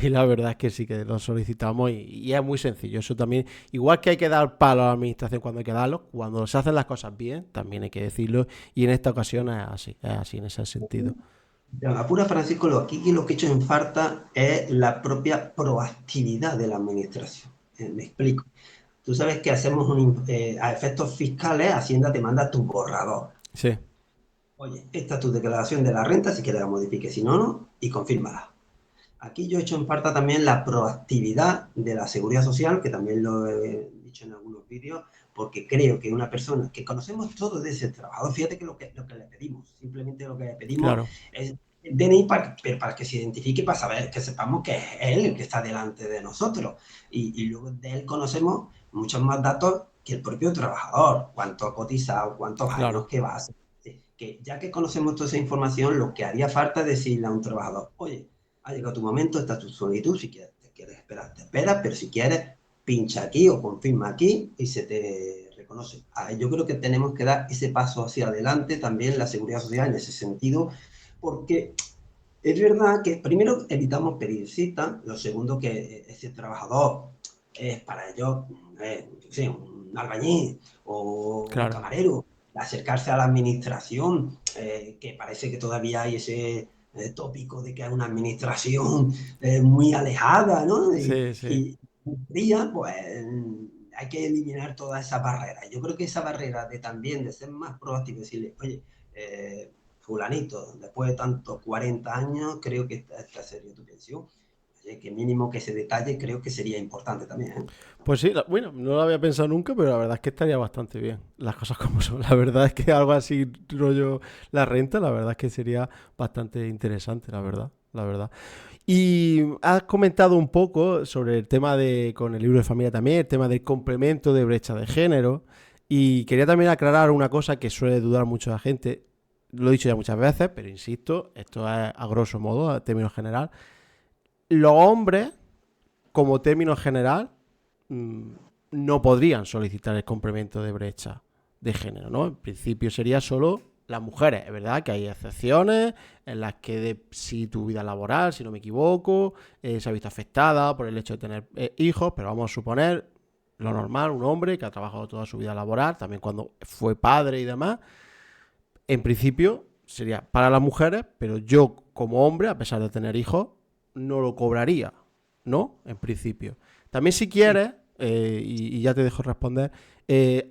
la verdad es que sí que lo solicitamos y es muy sencillo. Eso también, igual que hay que dar palo a la administración cuando hay que darlo, cuando se hacen las cosas bien, también hay que decirlo y en esta ocasión es así en ese sentido. Apura Francisco, aquí lo que he hecho en falta es la propia proactividad de la administración. Me explico. Tú sabes que a efectos fiscales, Hacienda te manda tu borrador. Sí, Oye, esta es tu declaración de la renta, si quieres la modifique, si no, no, y confírmala. Aquí yo he hecho en falta también la proactividad de la seguridad social, que también lo he dicho en algunos vídeos, porque creo que una persona que conocemos todo de ese trabajador, fíjate que lo que le pedimos, simplemente lo que le pedimos claro, es DNI para que se identifique, para saber, que sepamos que es él el que está delante de nosotros. Y luego de él conocemos muchos más datos que el propio trabajador, cuánto ha cotizado, cuántos años claro. que va a hacer. Que ya que conocemos toda esa información, lo que haría falta es decirle a un trabajador, oye, ha llegado tu momento, está tu solicitud, si quieres, te quieres esperar, te esperas, pero si quieres, pincha aquí o confirma aquí y se te reconoce. Yo creo que tenemos que dar ese paso hacia adelante también la seguridad social en ese sentido, porque es verdad que primero evitamos pedir cita, lo segundo que ese trabajador es para ellos, sí, un albañil o un Claro. camarero, acercarse a la administración, que parece que todavía hay ese tópico de que es una administración muy alejada, ¿no? Sí, sí. Y día, pues hay que eliminar todas esas barreras. Yo creo que esa barrera de también de ser más proactivo y decirle, oye, fulanito, después de tantos 40 años, creo que está serio tu pensión. Oye, que mínimo que ese detalle creo que sería importante también, ¿eh? Pues sí, bueno, no lo había pensado nunca, pero la verdad es que estaría bastante bien. Las cosas como son. La verdad es que algo así, rollo la renta, la verdad es que sería bastante interesante, la verdad, la verdad. Y has comentado un poco sobre el tema de, con el libro de familia también, el tema del complemento de brecha de género. Y quería también aclarar una cosa que suele dudar mucho la gente. Lo he dicho ya muchas veces, pero insisto, esto es a grosso modo, a término general. Los hombres, como término general, mmm, no podrían solicitar el complemento de brecha de género, ¿no? En principio sería solo las mujeres. Es verdad que hay excepciones en las que si tu vida laboral, si no me equivoco, se ha visto afectada por el hecho de tener hijos, pero vamos a suponer lo normal, un hombre que ha trabajado toda su vida laboral, también cuando fue padre y demás, en principio sería para las mujeres, pero yo como hombre, a pesar de tener hijos, no lo cobraría, ¿no? En principio. También si Sí. quieres, y ya te dejo responder,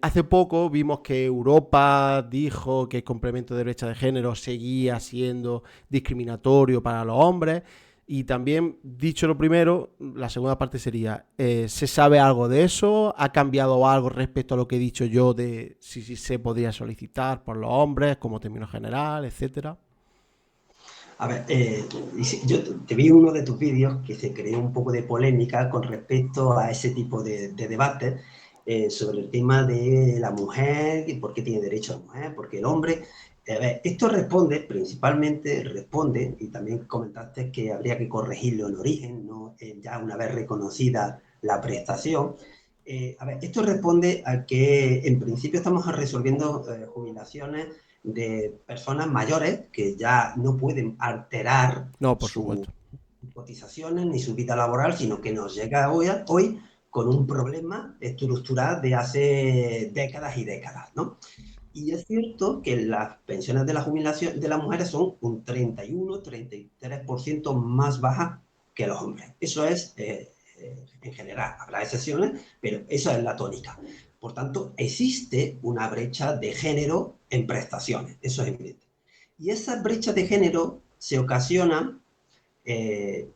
hace poco vimos que Europa dijo que el complemento de brecha de género seguía siendo discriminatorio para los hombres. Y también, dicho lo primero, la segunda parte sería, ¿se sabe algo de eso? ¿Ha cambiado algo respecto a lo que he dicho yo de si se podría solicitar por los hombres como término general, etcétera? A ver, yo te vi uno de tus vídeos que se creó un poco de polémica con respecto a ese tipo de debate sobre el tema de la mujer y por qué tiene derecho la mujer, porque el hombre. A ver, esto responde, principalmente responde, y también comentaste que habría que corregirlo en origen, ¿no? Ya una vez reconocida la prestación. A ver, esto responde a que en principio estamos resolviendo jubilaciones de personas mayores que ya no pueden alterar No, por sus supuesto. cotizaciones ni su vida laboral, sino que nos llega hoy con un problema estructural de hace décadas y décadas, ¿no? Y es cierto que las pensiones de la jubilación de las mujeres son un 31-33% más bajas que los hombres. Eso es en general, habrá excepciones, pero esa es la tónica. Por tanto, existe una brecha de género en prestaciones, eso es evidente. Y esa brecha de género se ocasiona, eh,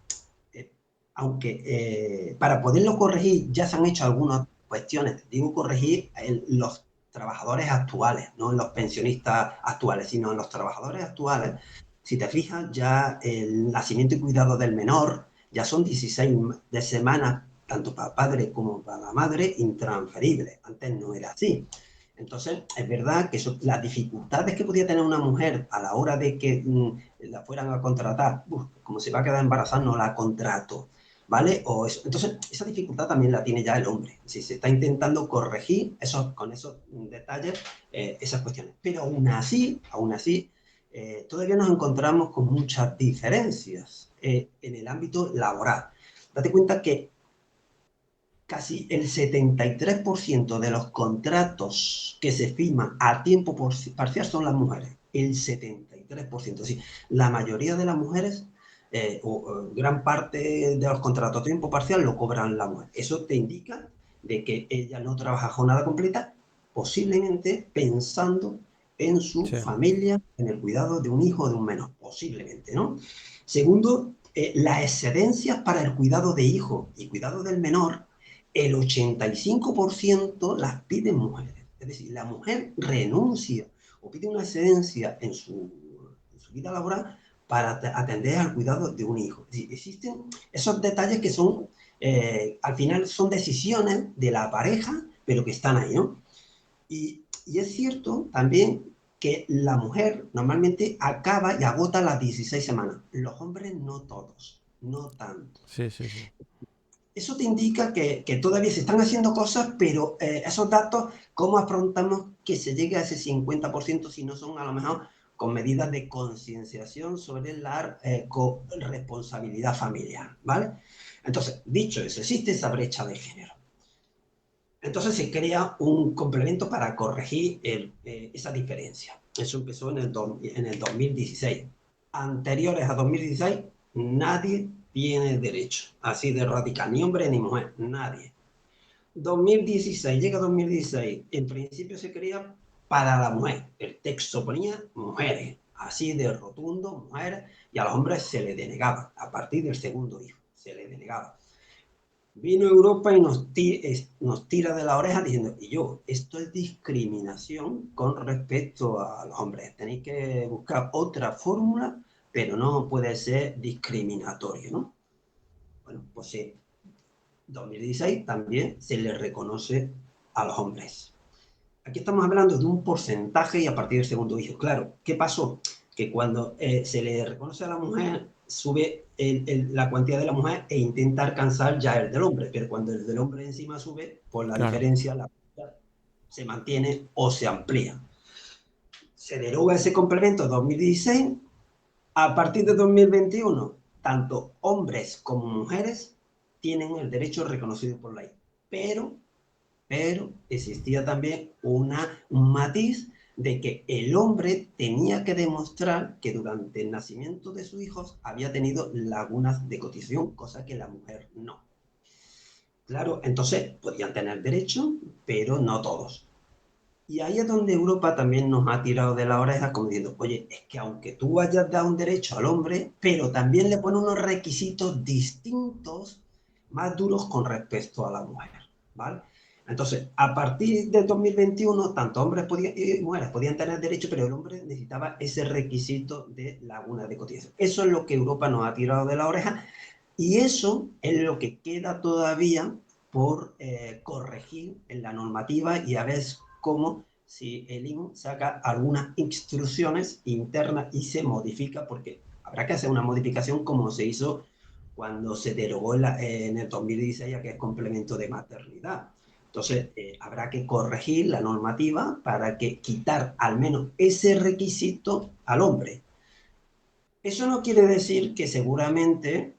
eh, aunque para poderlo corregir ya se han hecho algunas cuestiones, digo corregir los trabajadores actuales, no en los pensionistas actuales, sino en los trabajadores actuales. Si te fijas, ya el nacimiento y cuidado del menor ya son 16 de semanas, tanto para padre como para la madre, intransferibles. Antes no era así. Entonces, es verdad que las dificultades que podía tener una mujer a la hora de que la fueran a contratar, como se va a quedar embarazada, no la contrato, ¿vale? O eso. Entonces, esa dificultad también la tiene ya el hombre. Si se está intentando corregir con esos detalles esas cuestiones. Pero aún así, todavía nos encontramos con muchas diferencias en el ámbito laboral. Date cuenta que casi el 73% de los contratos que se firman a tiempo parcial son las mujeres. El 73%. Sí, la mayoría de las mujeres, o gran parte de los contratos a tiempo parcial lo cobran la mujer. Eso te indica de que ella no trabaja jornada completa, posiblemente pensando en su Sí. familia, en el cuidado de un hijo o de un menor, posiblemente, ¿no? Segundo, las excedencias para el cuidado de hijo y cuidado del menor el 85% las piden mujeres. Es decir, la mujer renuncia o pide una excedencia en su vida laboral para atender al cuidado de un hijo. Es decir, existen esos detalles que son, al final son decisiones de la pareja, pero que están ahí, ¿no? Y es cierto también que la mujer normalmente acaba y agota las 16 semanas. Los hombres no todos, no tanto. Sí, sí, sí. Eso te indica que todavía se están haciendo cosas, pero esos datos, ¿cómo afrontamos que se llegue a ese 50% si no son a lo mejor con medidas de concienciación sobre la responsabilidad familiar, ¿vale? Entonces, dicho eso, existe esa brecha de género. Entonces se crea un complemento para corregir esa diferencia. Eso empezó en el 2016. Anteriores a 2016, nadie tiene derecho, así de radical, ni hombre ni mujer, nadie. 2016, llega 2016, en principio se crea para la mujer. El texto ponía mujeres, así de rotundo, mujeres, y a los hombres se les denegaba, a partir del segundo hijo, se les denegaba. Vino Europa y nos tira de la oreja diciendo, y yo, esto es discriminación con respecto a los hombres. Tenéis que buscar otra fórmula, pero no puede ser discriminatorio, ¿no? Bueno, pues sí, 2016 también se le reconoce a los hombres. Aquí estamos hablando de un porcentaje y a partir del segundo hijo. Claro, ¿qué pasó? Que cuando se le reconoce a la mujer, sube la cuantía de la mujer e intenta alcanzar ya el del hombre, pero cuando el del hombre encima sube, pues la Claro. diferencia se mantiene o se amplía. Se deroga ese complemento en 2016. A partir de 2021, tanto hombres como mujeres tienen el derecho reconocido por ley, pero existía también un matiz de que el hombre tenía que demostrar que durante el nacimiento de sus hijos había tenido lagunas de cotización, cosa que la mujer no. Claro, entonces podían tener derecho, pero no todos. Y ahí es donde Europa también nos ha tirado de la oreja como diciendo, oye, es que aunque tú hayas dado un derecho al hombre, pero también le pone unos requisitos distintos, más duros con respecto a la mujer, ¿vale? Entonces, a partir de 2021, tanto hombres y mujeres podían tener derecho, pero el hombre necesitaba ese requisito de laguna de cotización. Eso es lo que Europa nos ha tirado de la oreja y eso es lo que queda todavía por corregir en la normativa y a ver cómo si el INE saca algunas instrucciones internas y se modifica, porque habrá que hacer una modificación como se hizo cuando se derogó en el 2016, ya que es complemento de maternidad. Entonces, habrá que corregir la normativa para que quitar al menos ese requisito al hombre. Eso no quiere decir que seguramente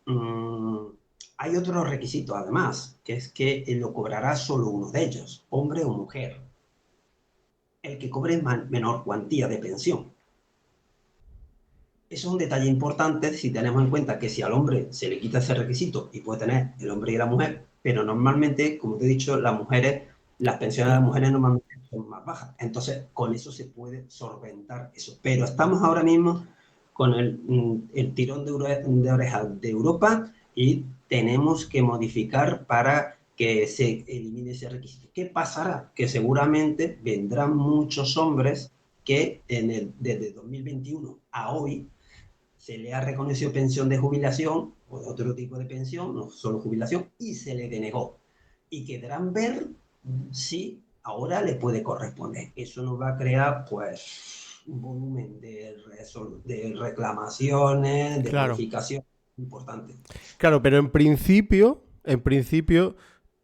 hay otros requisitos además, que es que lo cobrará solo uno de ellos, hombre o mujer, el que cobre menor cuantía de pensión. Eso es un detalle importante si tenemos en cuenta que si al hombre se le quita ese requisito y puede tener el hombre y la mujer, pero normalmente, como te he dicho, las pensiones de las mujeres normalmente son más bajas. Entonces, con eso se puede solventar eso. Pero estamos ahora mismo con el tirón de orejas de Europa y tenemos que modificar para que se elimine ese requisito. ¿Qué pasará? Que seguramente vendrán muchos hombres que desde 2021 a hoy se le ha reconocido pensión de jubilación o de otro tipo de pensión, no solo jubilación, y se le denegó. Y quedarán ver si ahora le puede corresponder. Eso nos va a crear, pues, un volumen de reclamaciones, de Claro. modificaciones importante. Claro, pero en principio,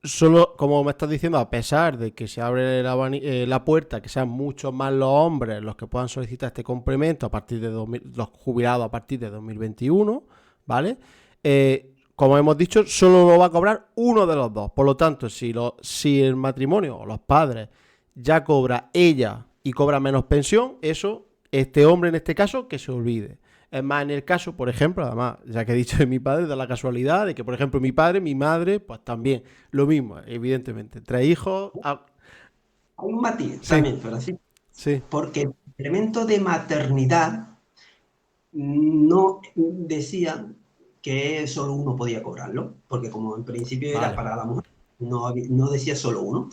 solo, como me estás diciendo, a pesar de que se abre la puerta, que sean muchos más los hombres los que puedan solicitar este complemento a partir de los jubilados a partir de 2021, ¿vale? Como hemos dicho, solo lo va a cobrar uno de los dos. Por lo tanto, si el matrimonio o los padres ya cobra ella y cobra menos pensión, este hombre en este caso, que se olvide. Es más, en el caso, por ejemplo, además, ya que he dicho de mi padre, da la casualidad de que, por ejemplo, mi padre, mi madre, pues también, lo mismo, evidentemente. 3 hijos. Hay un matiz Sí, también, Francisco, sí, porque el incremento de maternidad no decía que solo uno podía cobrarlo, porque como en principio era vale. para la mujer, no decía solo uno.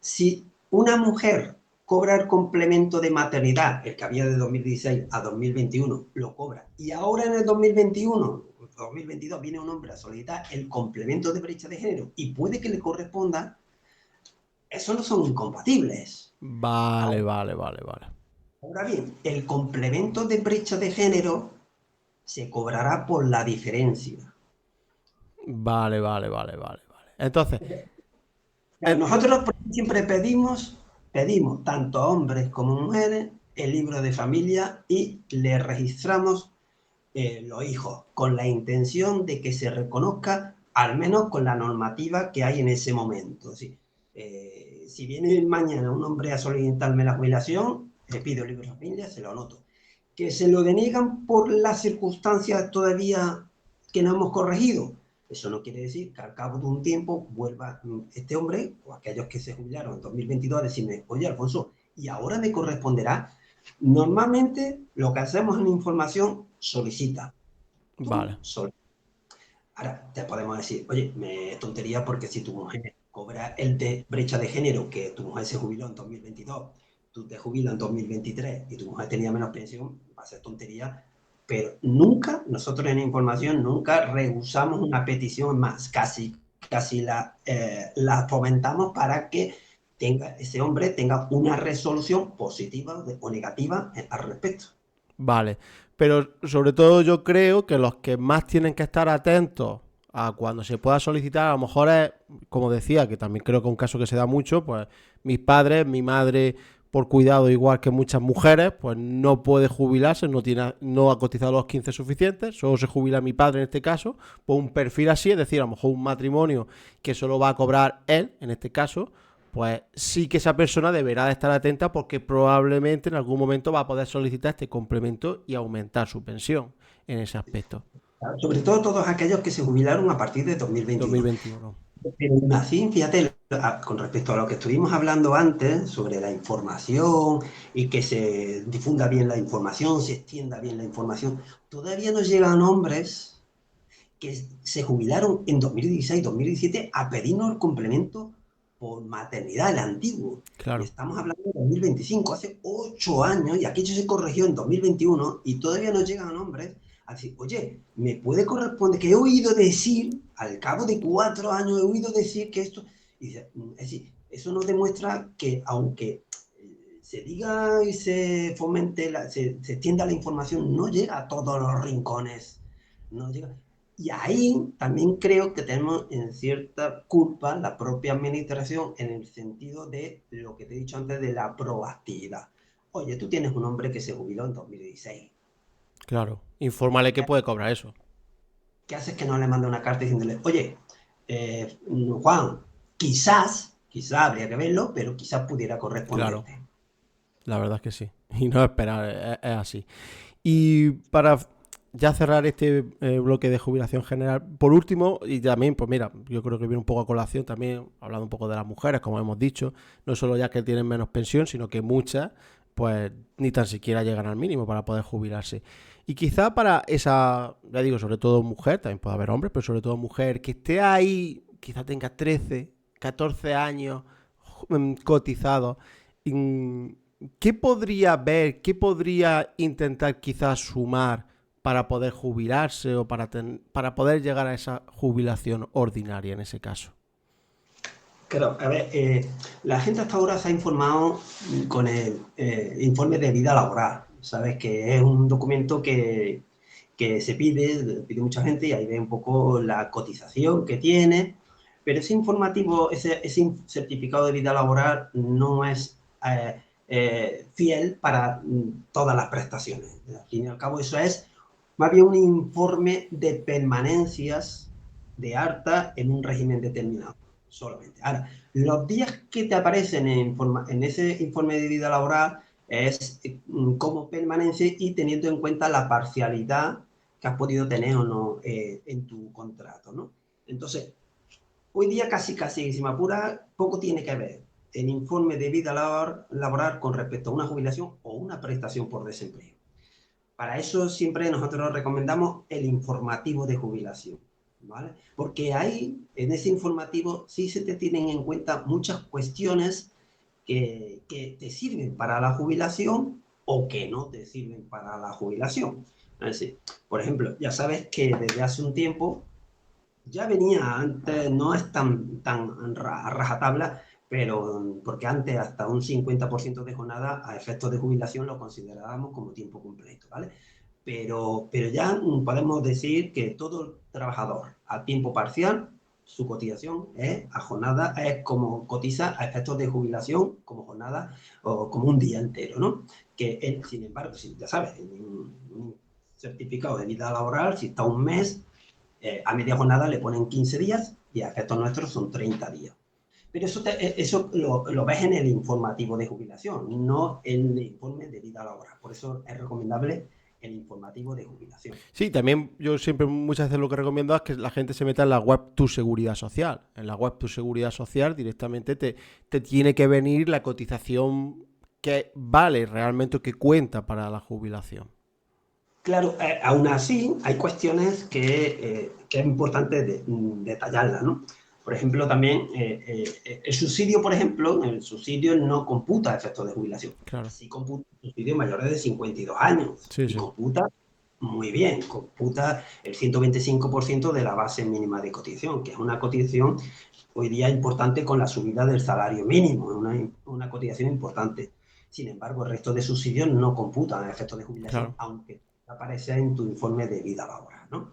Si una mujer cobra el complemento de maternidad, el que había de 2016 a 2021, lo cobra, y ahora en el 2021, 2022 viene un hombre a solicitar el complemento de brecha de género y puede que le corresponda, eso no son incompatibles. Vale, vale, vale, vale. Ahora bien, el complemento de brecha de género se cobrará por la diferencia. Vale, vale, vale, vale. Entonces, Claro, nosotros siempre pedimos tanto a hombres como mujeres el libro de familia y le registramos los hijos con la intención de que se reconozca al menos con la normativa que hay en ese momento. ¿Sí? Si viene mañana un hombre a solicitarme la jubilación, le pido el libro de familia, se lo anoto. Que se lo deniegan por las circunstancias todavía que no hemos corregido. Eso no quiere decir que al cabo de un tiempo vuelva este hombre o aquellos que se jubilaron en 2022 a decirme, oye, Alfonso, ¿y ahora me corresponderá? Normalmente lo que hacemos en información solicita. Tú vale, solicitas. Ahora te podemos decir, oye, me tontería porque si tu mujer cobra el de brecha de género, que tu mujer se jubiló en 2022, tú te jubilas en 2023 y tu mujer tenía menos pensión, va a ser tontería, pero nunca, nosotros en información, nunca rehusamos una petición más, casi la fomentamos para que ese hombre tenga una resolución positiva o negativa al respecto. vale. Pero sobre todo yo creo que los que más tienen que estar atentos a cuando se pueda solicitar, a lo mejor es, como decía, que también creo que es un caso que se da mucho, pues mis padres, mi madre, por cuidado, igual que muchas mujeres, pues no puede jubilarse, no ha cotizado los 15 suficientes, solo se jubila mi padre en este caso, pues un perfil así, es decir, a lo mejor un matrimonio que solo va a cobrar él, en este caso, pues sí que esa persona deberá de estar atenta porque probablemente en algún momento va a poder solicitar este complemento y aumentar su pensión en ese aspecto. Sobre todo todos aquellos que se jubilaron a partir de 2021. 2021. Pero así, fíjate, con respecto a lo que estuvimos hablando antes sobre la información y que se difunda bien la información, se extienda bien la información, todavía nos llegan hombres que se jubilaron en 2016, 2017 a pedirnos el complemento por maternidad, el antiguo. Y Claro. estamos hablando de 2025, hace 8 años, y aquello se corrigió en 2021, y todavía nos llegan hombres a decir, oye, ¿me puede corresponder? Que he oído decir, al cabo de 4 años, he oído decir que esto... Y dice, es decir, eso nos demuestra que aunque se diga y se fomente, se extienda la información, no llega a todos los rincones. No llega. Y ahí también creo que tenemos en cierta culpa la propia administración en el sentido de lo que te he dicho antes de la proactividad. Oye, tú tienes un hombre que se jubiló en 2016. Claro. Infórmale que puede cobrar eso. ¿Qué haces que no le mande una carta diciéndole, oye, eh, Juan, quizás habría que verlo, pero quizás pudiera Claro. corresponderte? La verdad es que sí. Y no esperar, es así. Y para ya cerrar este bloque de jubilación general, por último, y también, pues mira, yo creo que viene un poco a colación también, hablando un poco de las mujeres, como hemos dicho, no solo ya que tienen menos pensión, sino que muchas, pues ni tan siquiera llegan al mínimo para poder jubilarse. Y quizá para esa, ya digo, sobre todo mujer, también puede haber hombres, pero sobre todo mujer, que esté ahí, quizá tenga 13 14 años cotizado, ¿qué podría ver, qué podría intentar quizás sumar para poder jubilarse o para poder llegar a esa jubilación ordinaria en ese caso? Claro, a ver, la gente hasta ahora se ha informado con el informe de vida laboral, ¿sabes? Que es un documento que se pide mucha gente y ahí ve un poco la cotización que tiene, pero ese informativo, ese certificado de vida laboral no es fiel para todas las prestaciones. Al fin y al cabo, eso es más bien un informe de permanencias de alta en un régimen determinado solamente. Ahora, los días que te aparecen en ese informe de vida laboral es como permanencia y teniendo en cuenta la parcialidad que has podido tener o no en tu contrato, ¿no? Entonces, hoy día casi, si me apura, poco tiene que ver el informe de vida laboral con respecto a una jubilación o una prestación por desempleo. Para eso siempre nosotros recomendamos el informativo de jubilación, ¿vale? Porque ahí, en ese informativo, sí se te tienen en cuenta muchas cuestiones que te sirven para la jubilación o que no te sirven para la jubilación. Es decir, por ejemplo, ya sabes que desde hace un tiempo ya venía antes, no es tan rajatabla, pero porque antes hasta un 50% de jornada a efectos de jubilación lo considerábamos como tiempo completo, ¿vale? Pero ya podemos decir que todo trabajador a tiempo parcial su cotización es a jornada, es como cotiza a efectos de jubilación como jornada o como un día entero, ¿no? Que él, sin embargo, si ya sabes, en un certificado de vida laboral, si está un mes, a media jornada le ponen 15 días y a efectos nuestros son 30 días. Pero eso lo ves en el informativo de jubilación, no en el informe de vida laboral. Por eso es recomendable el informativo de jubilación. Sí, también yo siempre muchas veces lo que recomiendo es que la gente se meta en la web Tu Seguridad Social. En la web Tu Seguridad Social directamente te tiene que venir la cotización que vale realmente, que cuenta para la jubilación. Claro, aún así hay cuestiones que es importante detallarlas, ¿no? Por ejemplo, también el subsidio, por ejemplo, el subsidio no computa efectos de jubilación. Claro. Sí computa subsidios mayores de 52 años Sí, y sí. computa muy bien, computa el 125% de la base mínima de cotización, que es una cotización hoy día importante con la subida del salario mínimo, una cotización importante. Sin embargo, el resto de subsidios no computan efectos de jubilación, Claro. aunque aparece en tu informe de vida laboral, ¿no?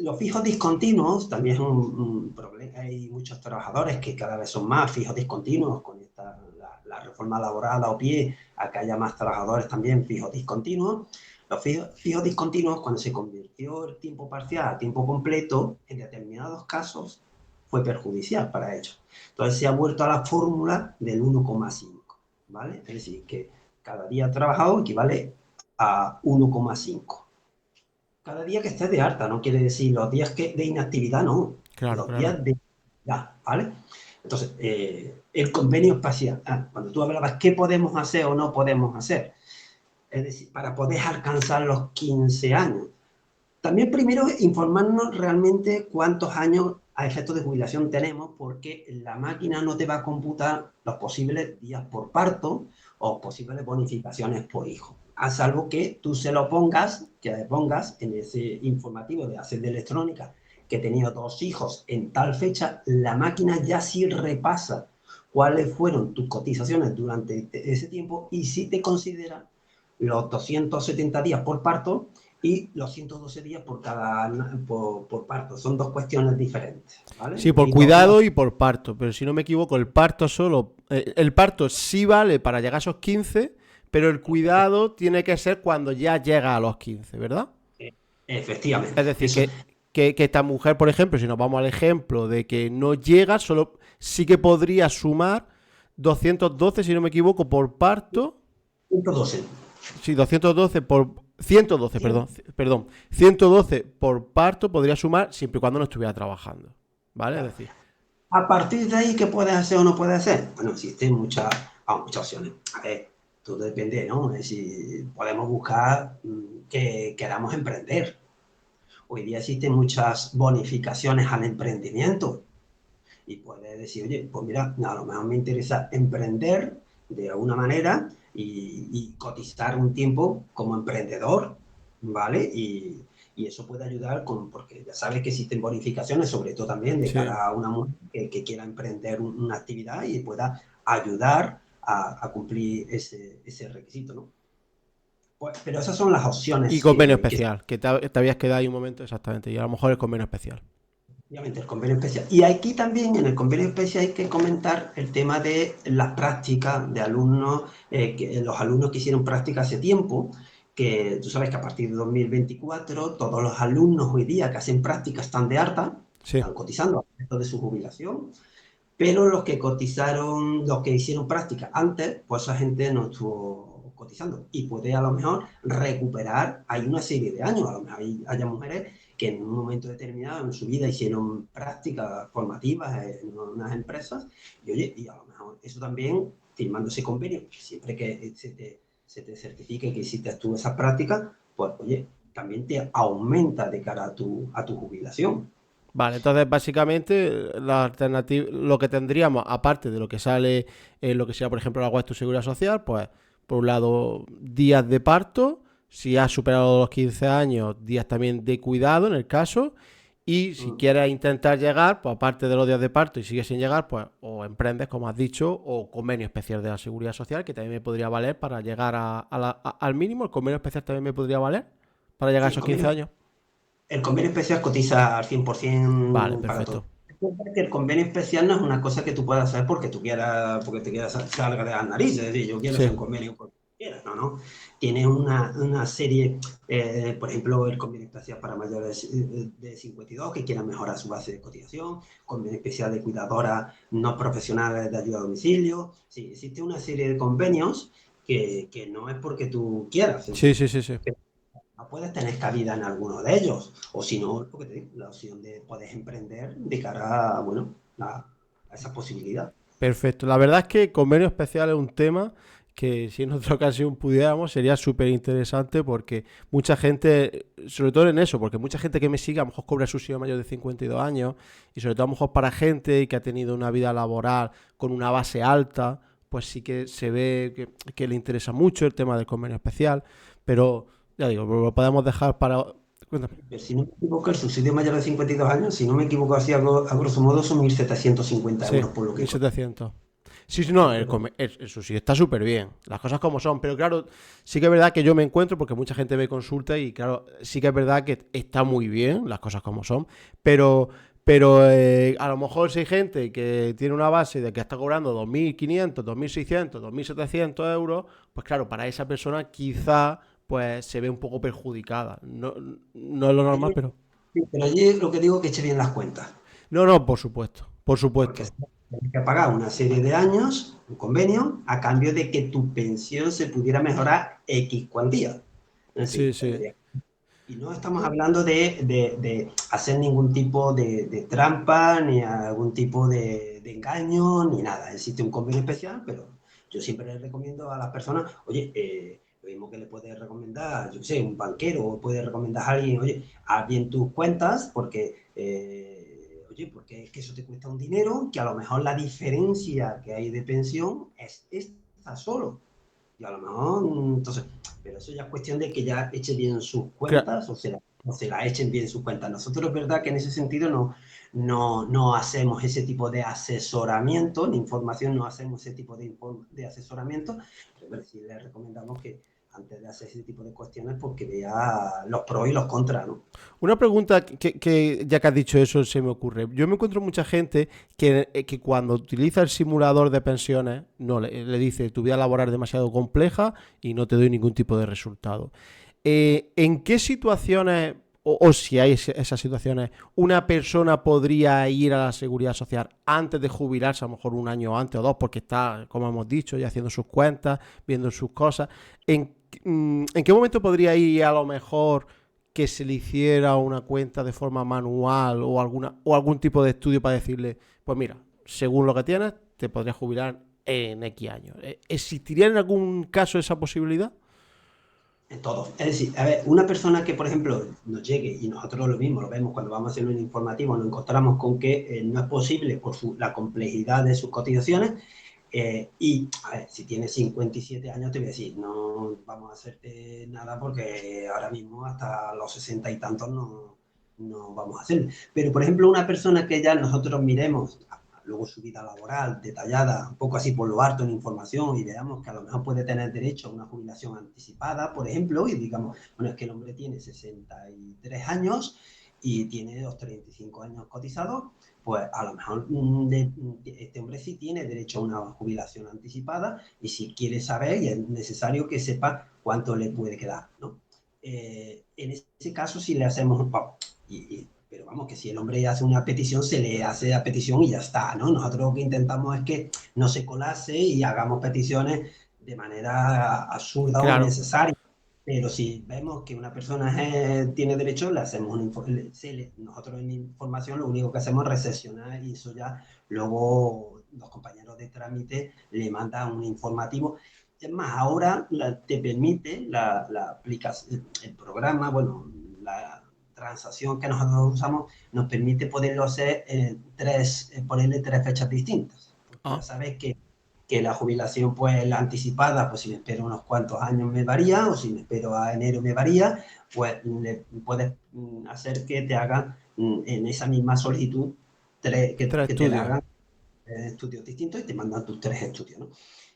Los fijos discontinuos también es un problema. Hay muchos trabajadores que cada vez son más fijos discontinuos con la reforma laboral a pie a que haya más trabajadores también fijos discontinuos. Los fijos discontinuos, cuando se convirtió el tiempo parcial a tiempo completo, en determinados casos fue perjudicial para ellos. Entonces se ha vuelto a la fórmula del 1,5, ¿vale? Es decir, que cada día trabajado equivale a 1,5. Cada día que estés de alta, no quiere decir los días de inactividad, no, Claro, los claro. días de inactividad, ¿vale? Entonces, el convenio espacial, cuando tú hablabas qué podemos hacer o no podemos hacer, es decir, para poder alcanzar los 15 años. También primero informarnos realmente cuántos años a efectos de jubilación tenemos, porque la máquina no te va a computar los posibles días por parto o posibles bonificaciones por hijo. A salvo que tú se lo pongas, que pongas en ese informativo de Hacer de Electrónica que he tenido 2 hijos en tal fecha, la máquina ya sí repasa cuáles fueron tus cotizaciones durante ese tiempo y sí te considera los 270 días por parto y los 112 días por parto. Son dos cuestiones diferentes, ¿vale? Sí, por Y todas las... cuidado y por parto, pero si no me equivoco, el parto solo, el parto sí vale para llegar a esos 15, pero el cuidado tiene que ser cuando ya llega a los 15, ¿verdad? Es Efectivamente, decir, eso. que esta mujer, por ejemplo, si nos vamos al ejemplo de que no llega, solo sí que podría sumar 212, si no me equivoco, por parto. 112. Sí, 212 por... 112, Sí. perdón. 112 por parto podría sumar siempre y cuando no estuviera trabajando. ¿Vale? Es Claro. decir, A partir de ahí, ¿qué puedes hacer o no puedes hacer? Bueno, existen muchas opciones. A ver, todo depende, ¿no? Es decir, podemos buscar que queramos emprender. Hoy día existen muchas bonificaciones al emprendimiento. Y puedes decir, oye, pues mira, a lo mejor me interesa emprender de alguna manera y cotizar un tiempo como emprendedor, ¿vale? Y eso puede ayudar porque ya sabes que existen bonificaciones, sobre todo también de sí. cara a una mujer que quiera emprender una actividad y pueda ayudar a cumplir ese requisito, ¿no? Pues, pero esas son las Y opciones convenio que especial, que te habías quedado ahí un momento exactamente. Y a lo mejor el convenio especial. obviamente, el convenio especial. Y aquí también, en el convenio especial, hay que comentar el tema de las prácticas de alumnos, los alumnos que hicieron práctica hace tiempo, que tú sabes que a partir de 2024 todos los alumnos hoy día que hacen práctica están de alta, Sí. están cotizando a efectos de su jubilación, pero los que cotizaron, los que hicieron práctica antes, pues esa gente no estuvo cotizando y puede a lo mejor recuperar, hay una serie de años, a lo mejor haya mujeres que en un momento determinado en su vida hicieron prácticas formativas en unas empresas y oye, y a lo mejor eso también, firmando ese convenio, siempre que se te certifique que hiciste tú esas prácticas, pues oye, también te aumenta de cara a tu jubilación. Vale, entonces básicamente la alternativa, lo que tendríamos, aparte de lo que sale en lo que sea, por ejemplo, la web de tu seguridad social, pues por un lado, días de parto, si has superado los 15 años, días también de cuidado en el caso, y si Mm. quieres intentar llegar, pues aparte de los días de parto y sigues sin llegar, pues o emprendes, como has dicho, o convenio especial de la seguridad social, que también me podría valer para llegar al mínimo, el convenio especial también me podría valer para llegar a Sí, el esos 15 convenio años. El convenio especial cotiza al Vale, 100% para todo. perfecto. Recuerda que el convenio especial no es una cosa que tú puedas hacer porque tú quieras, porque te quieras salga de las narices, es decir, yo quiero hacer Sí, un convenio porque quieras, no, no. Tiene una serie, por ejemplo, el convenio especial para mayores de 52 que quieran mejorar su base de cotización, convenio especial de cuidadoras no profesionales de ayuda a domicilio. Sí, existe una serie de convenios que no es porque tú quieras, es sí, decir, sí, sí, sí. no puedes tener cabida en alguno de ellos, o si no, porque te digo, la opción de poder emprender de cara a, bueno, a esa posibilidad. Perfecto. La verdad es que convenio especial es un tema que si en otra ocasión pudiéramos sería súper interesante porque mucha gente, sobre todo en eso, porque mucha gente que me sigue a lo mejor cobra subsidio mayor de 52 años y sobre todo a lo mejor para gente que ha tenido una vida laboral con una base alta, pues sí que se ve que le interesa mucho el tema del convenio especial, pero ya digo, lo podemos dejar para... Cuéntame. Pero si no me equivoco, el subsidio mayor de 52 años, si no me equivoco, así a grosso modo son 1.750 Sí, euros por lo que 1700. Sí, sí, no, recuerdo. el sushi está súper bien. Las cosas como son. Pero claro, sí que es verdad que yo me encuentro, porque mucha gente me consulta y claro, sí que es verdad que está muy bien, las cosas como son. Pero, pero a lo mejor si hay gente que tiene una base de que está cobrando 2.500, 2.600, 2.700 euros, pues claro, para esa persona quizá pues se ve un poco perjudicada. No, no es lo normal, Allí, pero... sí, pero allí lo que digo es que eche bien las cuentas, No, no, por supuesto, por porque supuesto. tienes que pagar una serie de años, un convenio, a cambio de que tu pensión se pudiera mejorar X cuantía. Es Sí, decir, sí. tendría. Y no estamos hablando de hacer ningún tipo de trampa, ni algún tipo de engaño, ni nada. Existe un convenio especial, pero yo siempre les recomiendo a las personas, oye, lo mismo que le puedes recomendar, yo sé, un banquero, o puedes recomendar a alguien, oye, haz bien tus cuentas, porque, oye, porque es que eso te cuesta un dinero, que a lo mejor la diferencia que hay de pensión es esta solo. Y a lo mejor, entonces, pero eso ya es cuestión de que ya eche bien sus Cla- cuentas o se la echen bien sus cuentas. Nosotros es verdad que en ese sentido no hacemos ese tipo de asesoramiento, en información no hacemos ese tipo de asesoramiento, pero sí les recomendamos que antes de hacer ese tipo de cuestiones, pues que vea los pros y los contras, ¿no? Una pregunta que, ya que has dicho eso se me ocurre. Yo me encuentro mucha gente que cuando utiliza el simulador de pensiones no le dice tu vida laboral es demasiado compleja y no te doy ningún tipo de resultado. ¿En qué situaciones, o si hay esas situaciones, una persona podría ir a la seguridad social antes de jubilarse, a lo mejor un año antes o dos, porque está, como hemos dicho, ya haciendo sus cuentas, viendo sus cosas? ¿En qué momento podría ir a lo mejor que se le hiciera una cuenta de forma manual o algún tipo de estudio para decirle, pues mira, según lo que tienes, te podrías jubilar en X años? ¿Existiría en algún caso esa posibilidad? En todo. Es decir, a ver, una persona que, por ejemplo, nos llegue y nosotros lo mismo lo vemos cuando vamos a hacer un informativo, nos encontramos con que no es posible por la complejidad de sus cotizaciones. Y a ver, si tienes 57 años, te voy a decir, no vamos a hacerte nada porque ahora mismo hasta los 60 y tantos no vamos a hacer. Pero, por ejemplo, una persona que ya nosotros miremos luego su vida laboral detallada, un poco así por lo harto en información y veamos que a lo mejor puede tener derecho a una jubilación anticipada, por ejemplo, y digamos, bueno, es que el hombre tiene 63 años y tiene los 35 años cotizados, pues a lo mejor este hombre sí tiene derecho a una jubilación anticipada y si quiere saber, y es necesario que sepa cuánto le puede quedar, ¿no? En ese caso, si le hacemos, pero vamos, que si el hombre hace una petición, se le hace la petición y ya está, ¿no? Nosotros lo que intentamos es que no se colase y hagamos peticiones de manera absurda o Claro, innecesaria. Pero si vemos que una persona tiene derecho, le hacemos nosotros en información lo único que hacemos es recepcionar y eso ya luego los compañeros de trámite le mandan un informativo. Es más, ahora te permite la aplicación, el programa, bueno, la transacción que nosotros usamos nos permite poderlo hacer ponerle tres fechas distintas. Porque ya ah, sabes que la jubilación, pues la anticipada, pues si me espero unos cuantos años me varía, o si me espero a enero me varía, pues le puedes hacer que te hagan en esa misma solicitud tres que te la estudios. hagan estudios distintos y te mandan tus tres estudios, ¿no?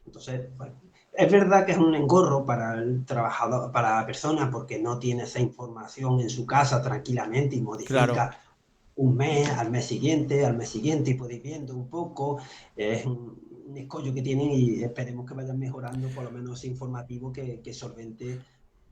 Entonces, bueno, Es verdad que es un engorro para el trabajador, para la persona, porque no tiene esa información en su casa tranquilamente y Claro. modifica un mes, al mes siguiente y puede ir viendo un poco. Es un escollo que tienen y esperemos que vayan mejorando por lo menos ese informativo que solvente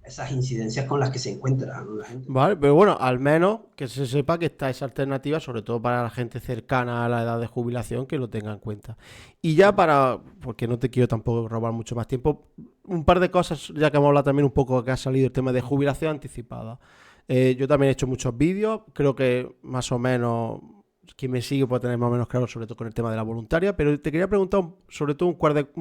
esas incidencias con las que se encuentra, ¿no?, la gente. Vale, pero bueno, al menos que se sepa que está esa alternativa, sobre todo para la gente cercana a la edad de jubilación, que lo tenga en cuenta. Y ya para, porque no te quiero tampoco robar mucho más tiempo, un par de cosas, ya que hemos hablado también un poco que ha salido el tema de jubilación anticipada. Yo también he hecho muchos vídeos, creo que más o menos quien me sigue puede tener más o menos claro, sobre todo con el tema de la voluntaria, pero te quería preguntar sobre todo un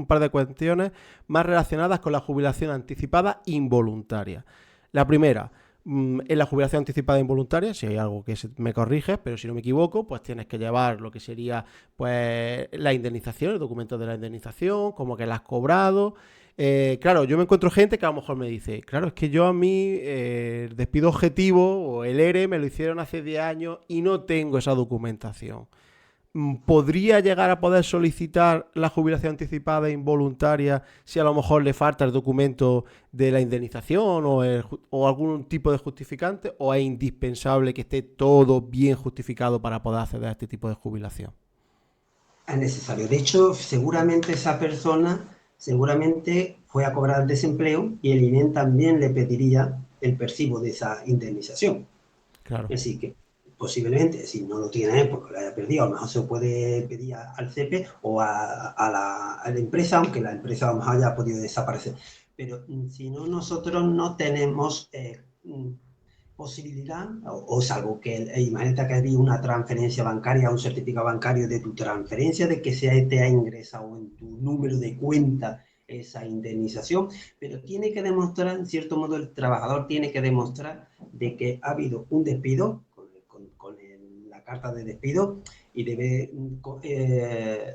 par de cuestiones más relacionadas con la jubilación anticipada involuntaria. La primera, en la jubilación anticipada involuntaria, si hay algo que me corriges, pero si no me equivoco, pues tienes que llevar lo que sería pues la indemnización, el documento de la indemnización, como que la has cobrado. Claro, yo me encuentro gente que a lo mejor me dice, claro, es que yo a mí el despido objetivo o el ERE me lo hicieron hace 10 años y no tengo esa documentación. ¿Podría llegar a poder solicitar la jubilación anticipada involuntaria si a lo mejor le falta el documento de la indemnización o algún tipo de justificante? ¿O es indispensable que esté todo bien justificado para poder acceder a este tipo de jubilación? Es necesario. De hecho, seguramente esa persona seguramente fue a cobrar desempleo y el INEM también le pediría el percibo de esa indemnización. Claro. Así que posiblemente, si no lo tiene porque lo haya perdido, a lo mejor se puede pedir al CEPE o a la empresa, aunque la empresa a lo mejor haya podido desaparecer. Pero si no, nosotros no tenemos posibilidad, o salvo que, imagínate que había una transferencia bancaria, un certificado bancario de tu transferencia, de que se te ha ingresado en tu número de cuenta esa indemnización, pero tiene que demostrar, en cierto modo, el trabajador tiene que demostrar de que ha habido un despido la carta de despido y debe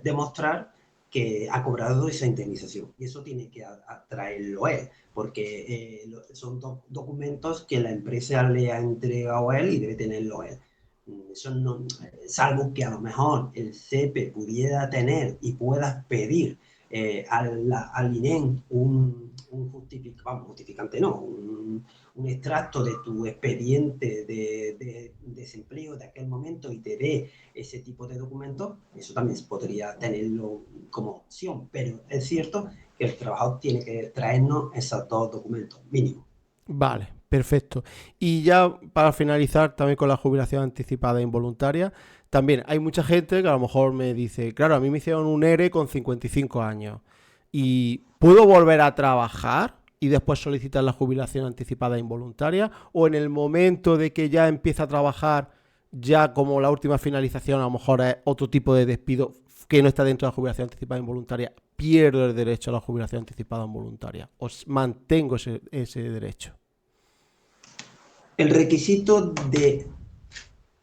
demostrar que ha cobrado esa indemnización. Y eso tiene que traerlo él, porque son documentos que la empresa le ha entregado a él y debe tenerlo él. Eso no, salvo que a lo mejor el CEPE pudiera tener y puedas pedir al INEM justificante, no, un extracto de tu expediente de desempleo de aquel momento y te dé ese tipo de documentos, eso también podría tenerlo como opción, pero es cierto que el trabajador tiene que traernos esos dos documentos mínimos. Vale, perfecto. Y ya para finalizar también con la jubilación anticipada involuntaria, también hay mucha gente que a lo mejor me dice, claro, a mí me hicieron un ERE con 55 años y ¿puedo volver a trabajar y después solicitar la jubilación anticipada involuntaria? ¿O en el momento de que ya empieza a trabajar, ya como la última finalización, a lo mejor es otro tipo de despido que no está dentro de la jubilación anticipada involuntaria, pierdo el derecho a la jubilación anticipada involuntaria? ¿O mantengo ese derecho? El requisito de...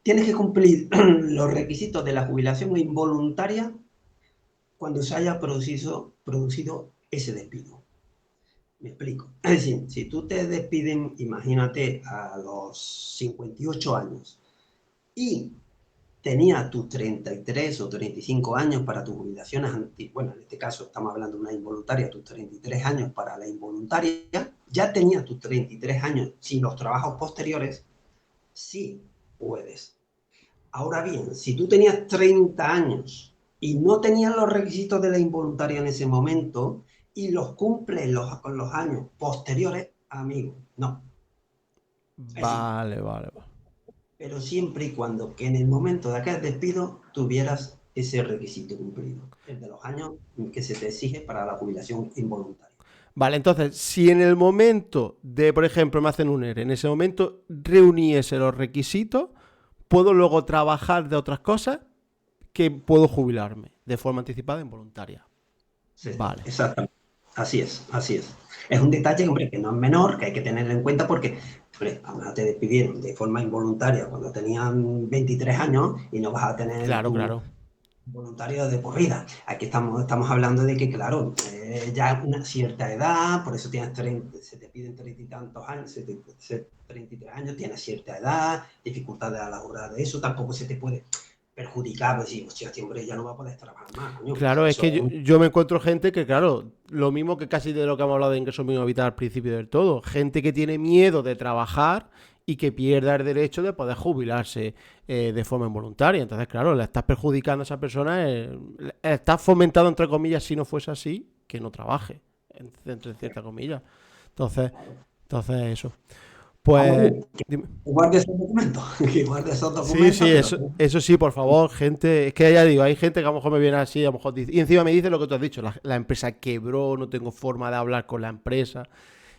Tienes que cumplir los requisitos de la jubilación involuntaria cuando se haya producido ese despido. Me explico. Es decir, si tú te despiden, imagínate, a los 58 años y tenía tus 33 o 35 años para tus jubilaciones, bueno, en este caso estamos hablando de una involuntaria, tus 33 años para la involuntaria, ya tenía tus 33 años sin los trabajos posteriores, sí puedes. Ahora bien, si tú tenías 30 años y no tenías los requisitos de la involuntaria en ese momento y los cumples con los años posteriores, amigo, no. Es decir, Vale, vale, vale. pero siempre y cuando que en el momento de aquel despido tuvieras ese requisito cumplido, el de los años que se te exige para la jubilación involuntaria. Vale, entonces, si en el momento de, por ejemplo, me hacen un ERE, en ese momento reuniese los requisitos, puedo luego trabajar de otras cosas que puedo jubilarme de forma anticipada e involuntaria. Sí, Vale. exactamente. Así es, así es. Es un detalle, hombre, que no es menor, que hay que tenerlo en cuenta porque, hombre, ahora te despidieron de forma involuntaria cuando tenían 23 años y no vas a tener Claro, tu claro. voluntario de por vida. Aquí estamos hablando de que, claro, ya una cierta edad, por eso tienes 30, se te piden 30 y tantos años, 33 años, tienes cierta edad, dificultades a la hora de eso, tampoco se te puede. perjudicado, decir, hostia, este hombre ya no va a poder trabajar más, coño, pues Claro, es eso que es yo me encuentro gente que, claro, lo mismo que casi de lo que hemos hablado de ingreso mínimo vital al principio del todo, gente que tiene miedo de trabajar y que pierda el derecho de poder jubilarse de forma involuntaria. Entonces, claro, le estás perjudicando a esa persona, le estás fomentando, entre comillas, si no fuese así, que no trabaje, entre ciertas comillas. Entonces, claro. entonces eso. Vamos Pues, bien, que dime. guarde esos documentos, que guarde esos Sí, documentos, sí, pero eso sí, por favor, gente. Es que ya digo, hay gente que a lo mejor me viene así, a lo mejor dice, y encima me dice lo que tú has dicho, la empresa quebró, no tengo forma de hablar con la empresa.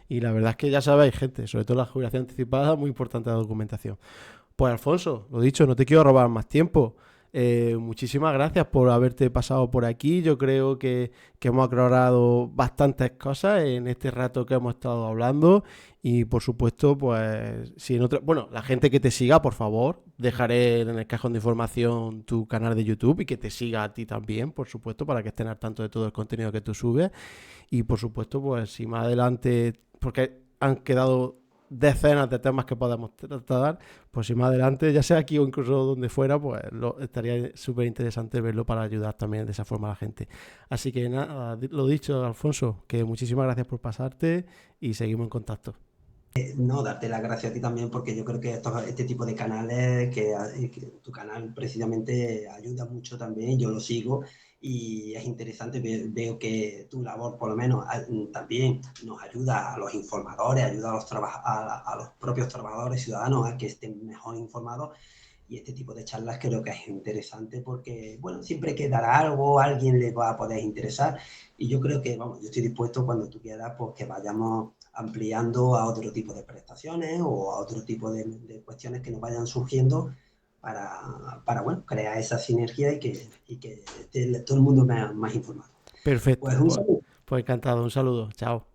Y la verdad es que ya sabéis, gente, sobre todo la jubilación anticipada, muy importante la documentación. Pues Alfonso, lo dicho, no te quiero robar más tiempo. Muchísimas gracias por haberte pasado por aquí. Yo creo que hemos aclarado bastantes cosas en este rato que hemos estado hablando. Y por supuesto, pues, si en otra. Bueno, la gente que te siga, por favor, dejaré en el cajón de información tu canal de YouTube y que te siga a ti también, por supuesto, para que estén al tanto de todo el contenido que tú subes. Y por supuesto, pues si más adelante, porque han quedado decenas de temas que podemos tratar, pues si más adelante, ya sea aquí o incluso donde fuera, pues estaría súper interesante verlo para ayudar también de esa forma a la gente. Así que nada, lo dicho, Alfonso, que muchísimas gracias por pasarte y seguimos en contacto. no, darte las gracias a ti también, porque yo creo que este tipo de canales, que tu canal precisamente ayuda mucho también, yo lo sigo y es interesante, veo que tu labor por lo menos también nos ayuda a los informadores, ayuda a a los propios trabajadores ciudadanos a que estén mejor informados y este tipo de charlas creo que es interesante porque, bueno, siempre quedará algo, a alguien le va a poder interesar y yo creo que, vamos, yo estoy dispuesto cuando tú quieras, pues que vayamos ampliando a otro tipo de prestaciones o a otro tipo de cuestiones que nos vayan surgiendo bueno, crear esa sinergia y que esté todo el mundo más informado. Perfecto, Pues un pues, saludo. pues encantado, un saludo, chao.